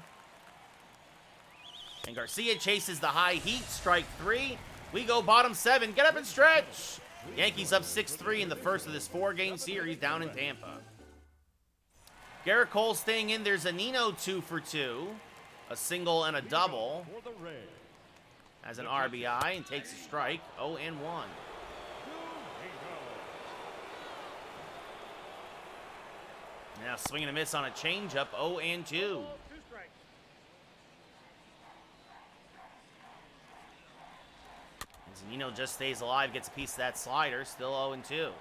And Garcia chases the high heat, strike 3. We go bottom 7, get up and stretch. Yankees up 6-3 in the first of this 4-game series down in Tampa. Garrett Cole staying in. There's a Nino 2 for 2. A single and a double. As an RBI and takes a strike, 0-1. Now swing and a miss on a changeup, 0-2. Ball, 2 strikes. Zunino just stays alive, gets a piece of that slider, still 0-2.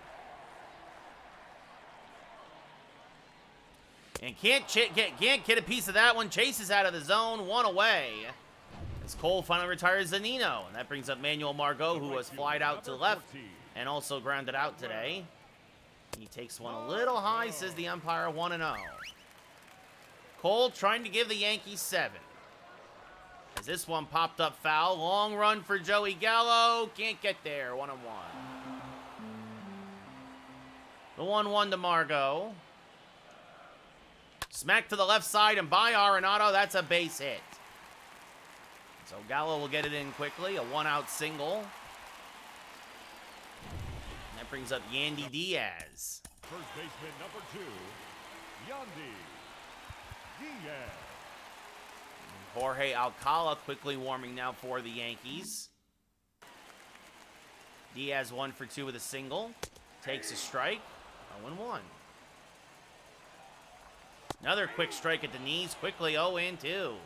And can't get a piece of that one. Chases out of the zone, 1 away. As Cole finally retires Zunino. And that brings up Manuel Margot, who was flied out to left and also grounded out today. He takes one a little high, says the umpire, 1-0. Cole trying to give the Yankees 7. As this one popped up foul. Long run for Joey Gallo. Can't get there, 1-1. The 1-1 to Margot. Smack to the left side and by Arenado. That's a base hit. So Gallo will get it in quickly. A 1-out single. And that brings up Yandy Diaz. First baseman number 2, Yandy Diaz. Jorge Alcala quickly warming now for the Yankees. Diaz 1 for 2 with a single. Takes a strike. 0-1. Another quick strike at the knees. Quickly 0-2.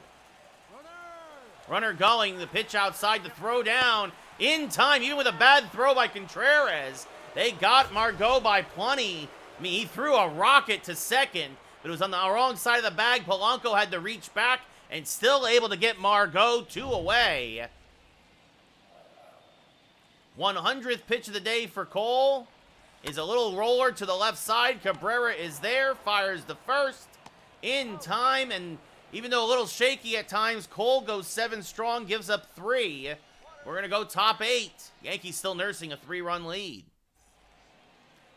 Runner going. The pitch outside. The throw down. In time. Even with a bad throw by Contreras. They got Margot by plenty. I mean, he threw a rocket to second. But it was on the wrong side of the bag. Polanco had to reach back. And still able to get Margot 2 away. 100th pitch of the day for Cole. Is a little roller to the left side. Cabrera is there. Fires the first. In time, and even though a little shaky at times, Cole goes 7 strong, gives up 3. We're going to go top 8. Yankees still nursing a 3-run lead.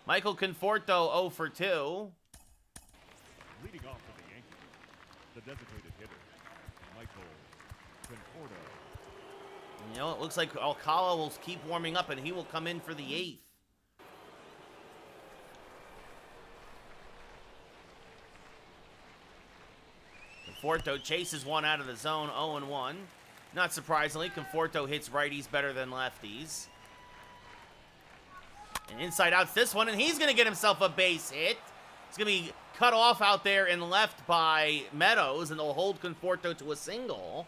Michael Conforto 0 for 2. Leading off for the Yankees, the designated hitter, Michael Conforto. You know, it looks like Alcala will keep warming up, and he will come in for the 8th. Conforto chases one out of the zone, 0-1. Not surprisingly, Conforto hits righties better than lefties. And inside out's this one, and he's going to get himself a base hit. It's going to be cut off out there and left by Meadows, and they'll hold Conforto to a single.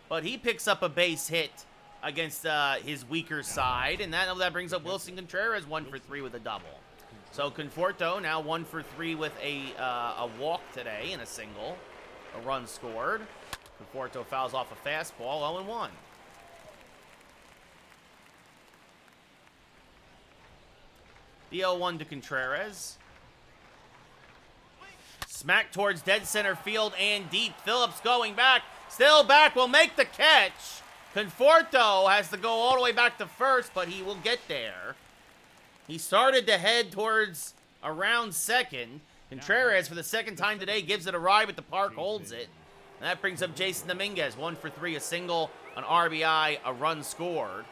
But he picks up a base hit against his weaker side, and that brings up Wilson Contreras 1 for 3 with a double. So Conforto now 1 for 3 with a walk today and a single. A run scored. Conforto fouls off a fastball, 0-1. The 0-1 to Contreras. Smack towards dead center field and deep. Phillips going back. Still back. Will make the catch. Conforto has to go all the way back to first, but he will get there. He started to head towards around second. Contreras, for the second time today, gives it a ride, but the park holds it. And that brings up Jason Dominguez. 1 for 3, a single, an RBI, a run scored.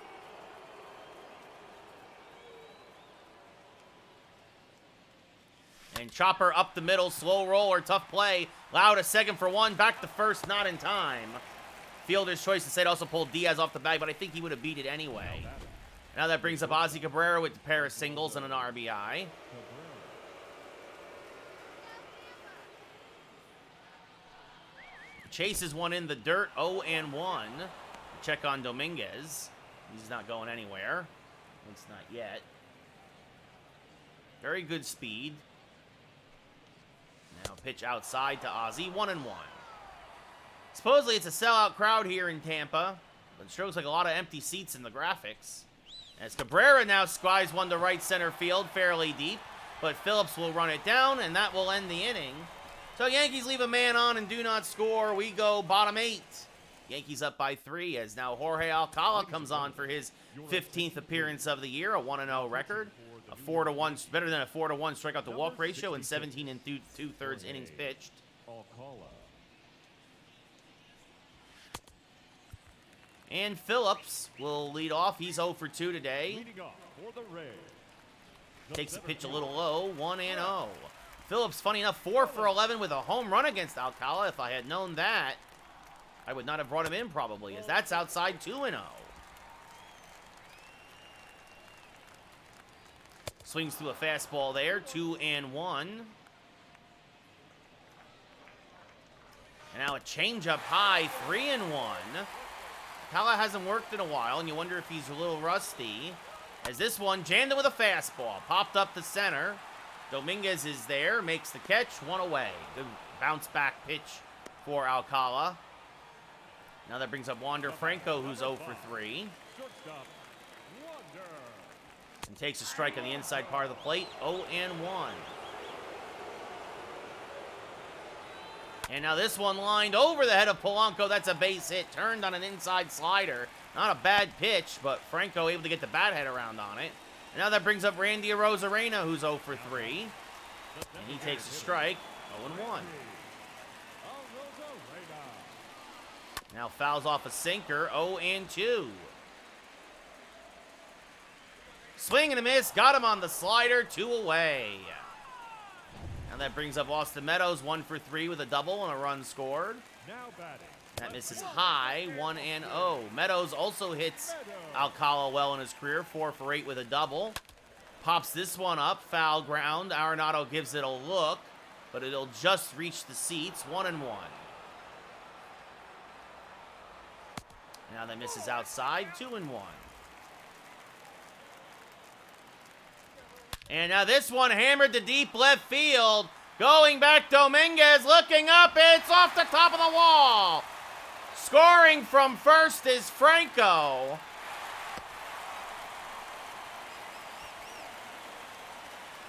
And Chopper up the middle, slow roller, tough play. Loud a second for 1, back to first, not in time. Fielder's choice instead also pulled Diaz off the bag, but I think he would have beat it anyway. Now that brings up Ozzy Cabrera with a pair of singles and an RBI. Chases one in the dirt, 0-1. Check on Dominguez. He's not going anywhere. At least not yet. Very good speed. Now pitch outside to Ozzy, 1-1. Supposedly it's a sellout crowd here in Tampa, but it shows like a lot of empty seats in the graphics. As Cabrera now squires one to right center field, fairly deep, but Phillips will run it down, and that will end the inning. So Yankees leave a man on and do not score. We go bottom 8. Yankees up by 3 as now Jorge Alcala comes on for his 15th appearance of the year, a 1-0 record, a 4-1, better than a 4-1 strikeout to walk ratio, and 17 and 2/3 innings pitched. And Phillips will lead off. He's 0 for 2 today. Takes the pitch a little low, 1-0. Phillips, funny enough, 4 for 11 with a home run against Alcala. If I had known that, I would not have brought him in probably, as that's outside 2-0. Swings through a fastball there, 2-1. changeup high, 3-1. Alcala hasn't worked in a while, and you wonder if he's a little rusty. As this one jammed it with a fastball, popped up the center. Dominguez is there, makes the catch, one away. Good bounce back pitch for Alcala. Now that brings up Wander Franco, who's 0 for 3. Shortstop, Wander. And takes a strike on the inside part of the plate, 0-1. And now this one lined over the head of Polanco. That's a base hit, turned on an inside slider. Not a bad pitch, but Franco able to get the bat head around on it. And now that brings up Randy Arozarena, who's 0 for 3. And he takes a strike, 0-1. Now fouls off a sinker, 0-2. Swing and a miss, got him on the slider, 2 away. Now that brings up Austin Meadows, 1 for 3 with a double and a run scored. Now batting. That misses high, 1-0. Meadows also hits Alcala well in his career, 4 for 8 with a double. Pops this one up, foul ground. Arenado gives it a look, but it'll just reach the seats, 1-1. Now that misses outside, 2-1. And now this one hammered to deep left field. Going back, Dominguez looking up. It's off the top of the wall. Scoring from first is Franco.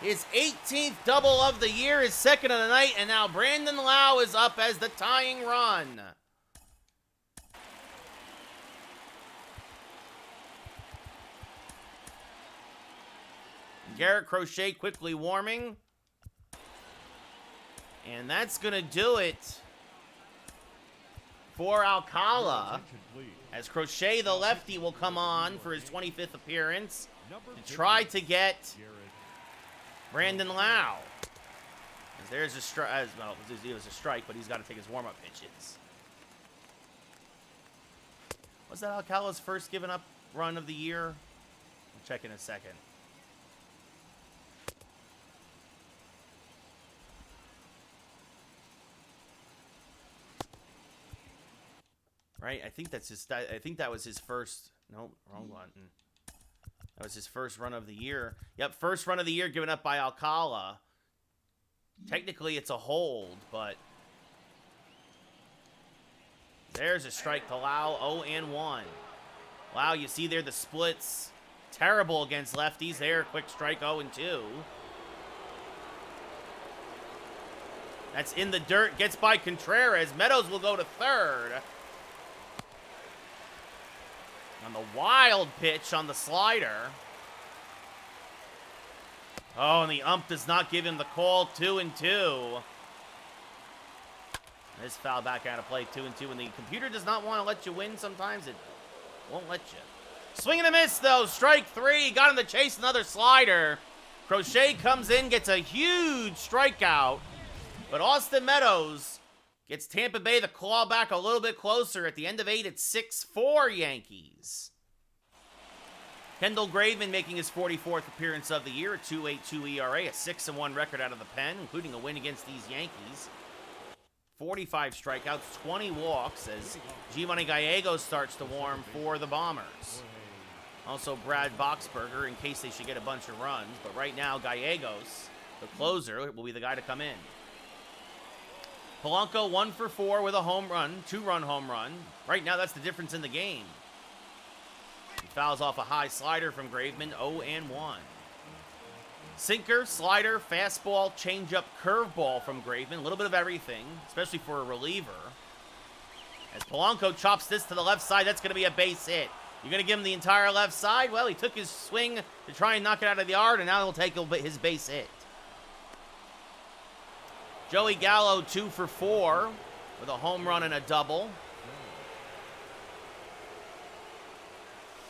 His 18th double of the year, his second of the night, and now Brandon Lau is up as the tying run. Garrett Crochet quickly warming. And that's going to do it for Alcala. As Crochet, the lefty, will come on for his 25th appearance to try to get Brandon Lau. As there's a strike. Well, it was a strike, but he's got to take his warm-up pitches. Was that Alcala's first given up run of the year? I'll check in a second. Right, I think that's just. I think that was his first. Nope, wrong button. That was his first run of the year. Yep, first run of the year given up by Alcala. Technically, it's a hold, but there's a strike to Lau. 0-1. Lau, you see there the splits. Terrible against lefties. There, quick strike. 0-2. That's in the dirt. Gets by Contreras. Meadows will go to third. On the wild pitch on the slider. Oh, and the ump does not give him the call. 2-2. This foul back out of play. 2-2. When the computer does not want to let you win, sometimes it won't let you. Swing and a miss, though. Strike 3. Got him to chase another slider. Crochet comes in, gets a huge strikeout. But Austin Meadows gets Tampa Bay the claw back a little bit closer. At the end of 8, it's 6-4 Yankees. Kendall Graveman making his 44th appearance of the year, a 2.82 ERA, a 6-1 record out of the pen, including a win against these Yankees. 45 strikeouts, 20 walks, as Giovanni Gallegos starts to warm for the Bombers. Also Brad Boxberger, in case they should get a bunch of runs. But right now, Gallegos, the closer, will be the guy to come in. Polanco 1 for 4 with a home run, 2-run home run. Right now, that's the difference in the game. He fouls off a high slider from Graveman, 0-1. Sinker, slider, fastball, changeup, curveball from Graveman. A little bit of everything, especially for a reliever. As Polanco chops this to the left side, that's going to be a base hit. You're going to give him the entire left side? Well, he took his swing to try and knock it out of the yard, and now he'll take his base hit. Joey Gallo, 2 for 4 with a home run and a double.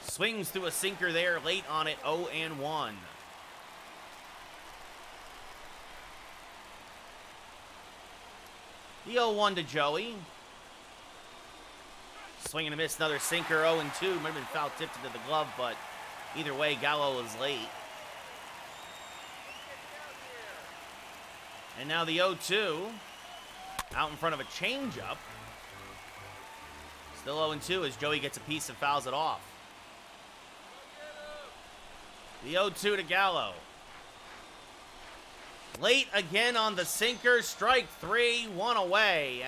Swings through a sinker there late on it, 0-1. The 0-1 to Joey. Swing and a miss, another sinker, 0-2. Might have been foul tipped into the glove, but either way, Gallo is late. And now the 0-2, out in front of a changeup. Still 0-2 as Joey gets a piece and fouls it off. The 0-2 to Gallo. Late again on the sinker. Strike 3, 1 away.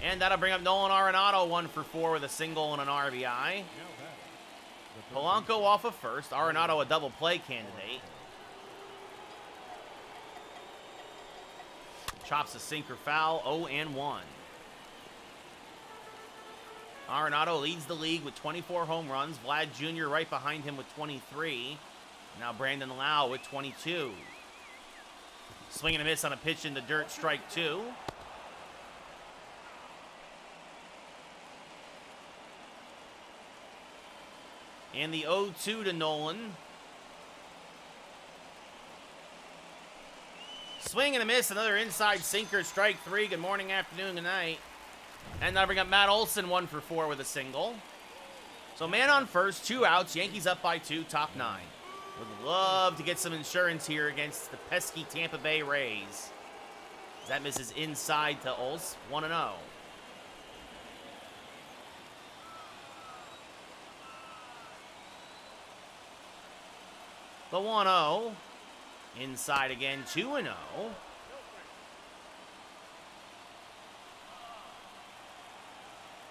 And that'll bring up Nolan Arenado 1 for 4 with a single and an RBI. Polanco off of first. Arenado a double play candidate. Chops a sinker foul, 0-1. Arenado leads the league with 24 home runs. Vlad Jr. right behind him with 23. Now Brandon Lau with 22. Swing and a miss on a pitch in the dirt, strike 2. And the 0-2 to Nolan. Swing and a miss, another inside sinker, strike 3. Good morning, afternoon, good night. And now bring up Matt Olson, 1 for 4 with a single. So man on first, 2 outs. Yankees up by 2, top 9. Would love to get some insurance here against the pesky Tampa Bay Rays. That misses inside to Olson, 1-0. The 1-0. Inside again, 2-0.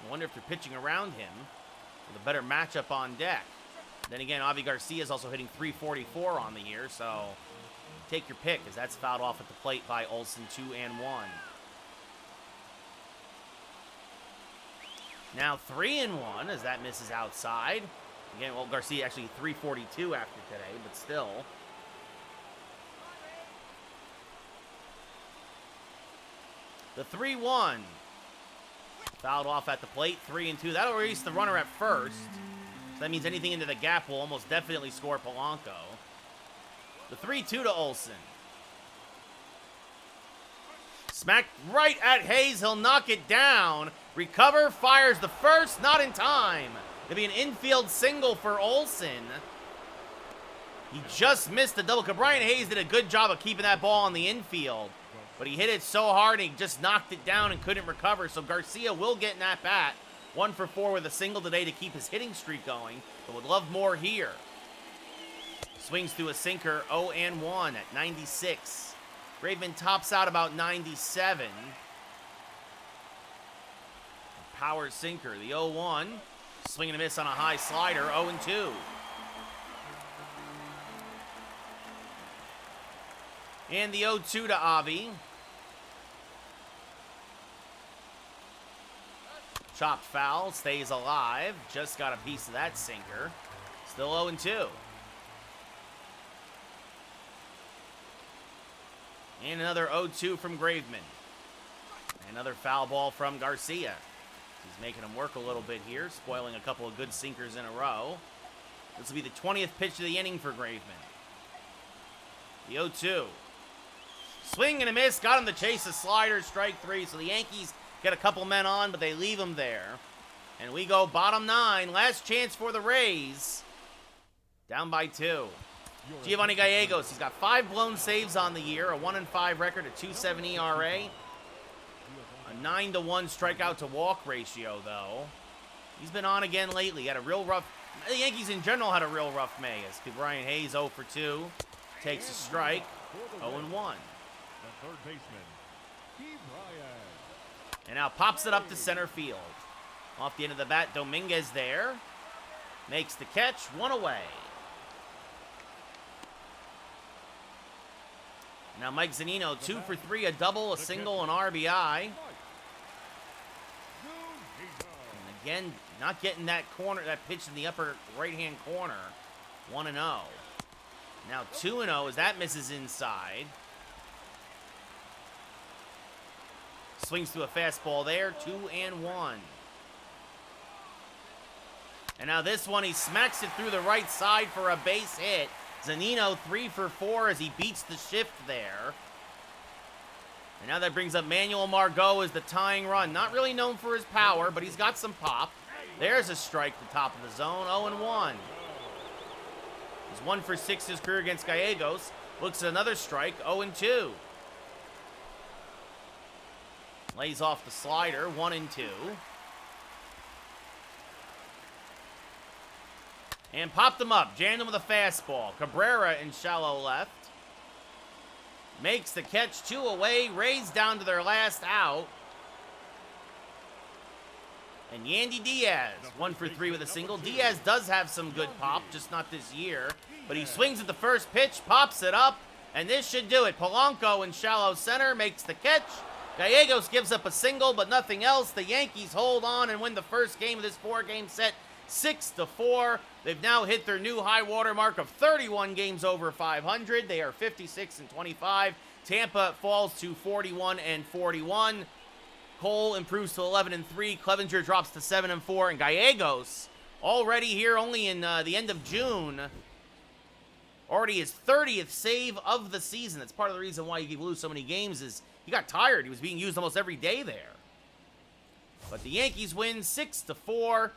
I wonder if they're pitching around him with a better matchup on deck. Then again, Avi Garcia is also hitting .344 on the year, so take your pick, as that's fouled off at the plate by Olson, 2-1. Now 3-1 as that misses outside. Again, well, Garcia actually .342 after today, but still. The 3-1. Fouled off at the plate, 3-2. That'll release the runner at first. So that means anything into the gap will almost definitely score Polanco. The 3-2 to Olson. Smacked right at Hayes. He'll knock it down. Recover, fires the first, not in time. It'll be an infield single for Olson. He just missed the double. Brian Hayes did a good job of keeping that ball on the infield. But he hit it so hard, he just knocked it down and couldn't recover. So Garcia will get an at-bat. 1 for 4 with a single today to keep his hitting streak going. But would love more here. Swings through a sinker, 0-1 at 96. Graveman tops out about 97. Power sinker, the 0-1. Swing and a miss on a high slider, 0-2. And the 0-2 to Avi. Chopped foul, stays alive. Just got a piece of that sinker. Still 0-2. And another 0-2 from Graveman. Another foul ball from Garcia. He's making him work a little bit here, spoiling a couple of good sinkers in a row. This will be the 20th pitch of the inning for Graveman. The 0-2. Swing and a miss, got him to chase a slider, strike 3. So the Yankees get a couple men on, but they leave him there. And we go bottom 9. Last chance for the Rays. Down by 2. Giovanni Gallegos, he's got 5 blown saves on the year, a 1-5 record, a 2.7 ERA. A 9-1 strikeout to walk ratio, though. He's been on again lately. He had a real rough... The Yankees in general had a real rough May, as Brian Hayes 0 for 2. Takes a strike, 0-1. The third baseman, Steve Ryan. And now pops it up to center field. Off the end of the bat, Dominguez there. Makes the catch, 1 away. Now Mike Zunino, 2 for 3, a double, a single, an RBI. And again, not getting that corner, that pitch in the upper right-hand corner. 1-0. Now 2-0 as that misses inside. Swings to a fastball there, 2-1. And now this one, he smacks it through the right side for a base hit. Zunino 3 for 4 as he beats the shift there. And now that brings up Manuel Margot as the tying run. Not really known for his power, but he's got some pop. There's a strike at the top of the zone, 0-1. He's 1 for 6 his career against Gallegos. Looks at another strike, 0-2. Lays off the slider, 1-2. And popped him up. Jammed him with a fastball. Cabrera in shallow left. Makes the catch, 2 away. Rays down to their last out. And Yandy Diaz, 1 for 3 with a single. Diaz does have some good pop, just not this year. But he swings at the first pitch, pops it up, and this should do it. Polanco in shallow center makes the catch. Gallegos gives up a single, but nothing else. The Yankees hold on and win the first game of this 4-game set, 6-4. They've now hit their new high water mark of 31 games over 500. They are 56-25. Tampa falls to 41-41. Cole improves to 11-3. Clevenger drops to 7-4. And Gallegos, already here only in the end of June, already his 30th save of the season. That's part of the reason why he lose so many games is he got tired. He was being used almost every day there. But the Yankees win 6-4.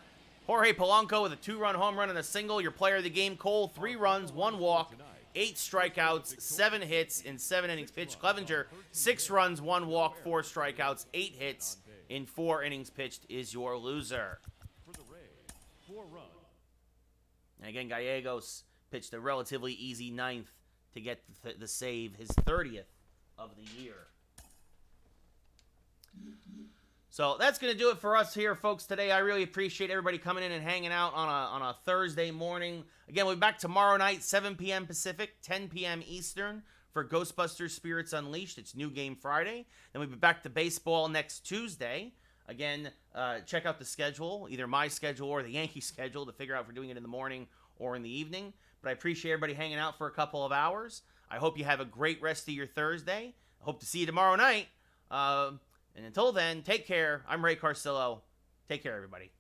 Jorge Polanco with a 2-run home run and a single. Your player of the game, Cole, 3 runs, 1 walk, 8 strikeouts, 7 hits in 7 innings pitched. Clevenger, 6 runs, 1 walk, 4 strikeouts, 8 hits in 4 innings pitched is your loser. For the Rays, 4 runs. And again, Gallegos pitched a relatively easy 9th to get the save, his 30th of the year. So that's going to do it for us here, folks, today. I really appreciate everybody coming in and hanging out on a Thursday morning. Again, we'll be back tomorrow night, 7 p.m. Pacific, 10 p.m. Eastern for Ghostbusters Spirits Unleashed. It's New Game Friday. Then we'll be back to baseball next Tuesday. Again, check out the schedule, either my schedule or the Yankee schedule, to figure out if we're doing it in the morning or in the evening. But I appreciate everybody hanging out for a couple of hours. I hope you have a great rest of your Thursday. I hope to see you tomorrow night. And until then, take care. I'm Ray Carcillo. Take care, everybody.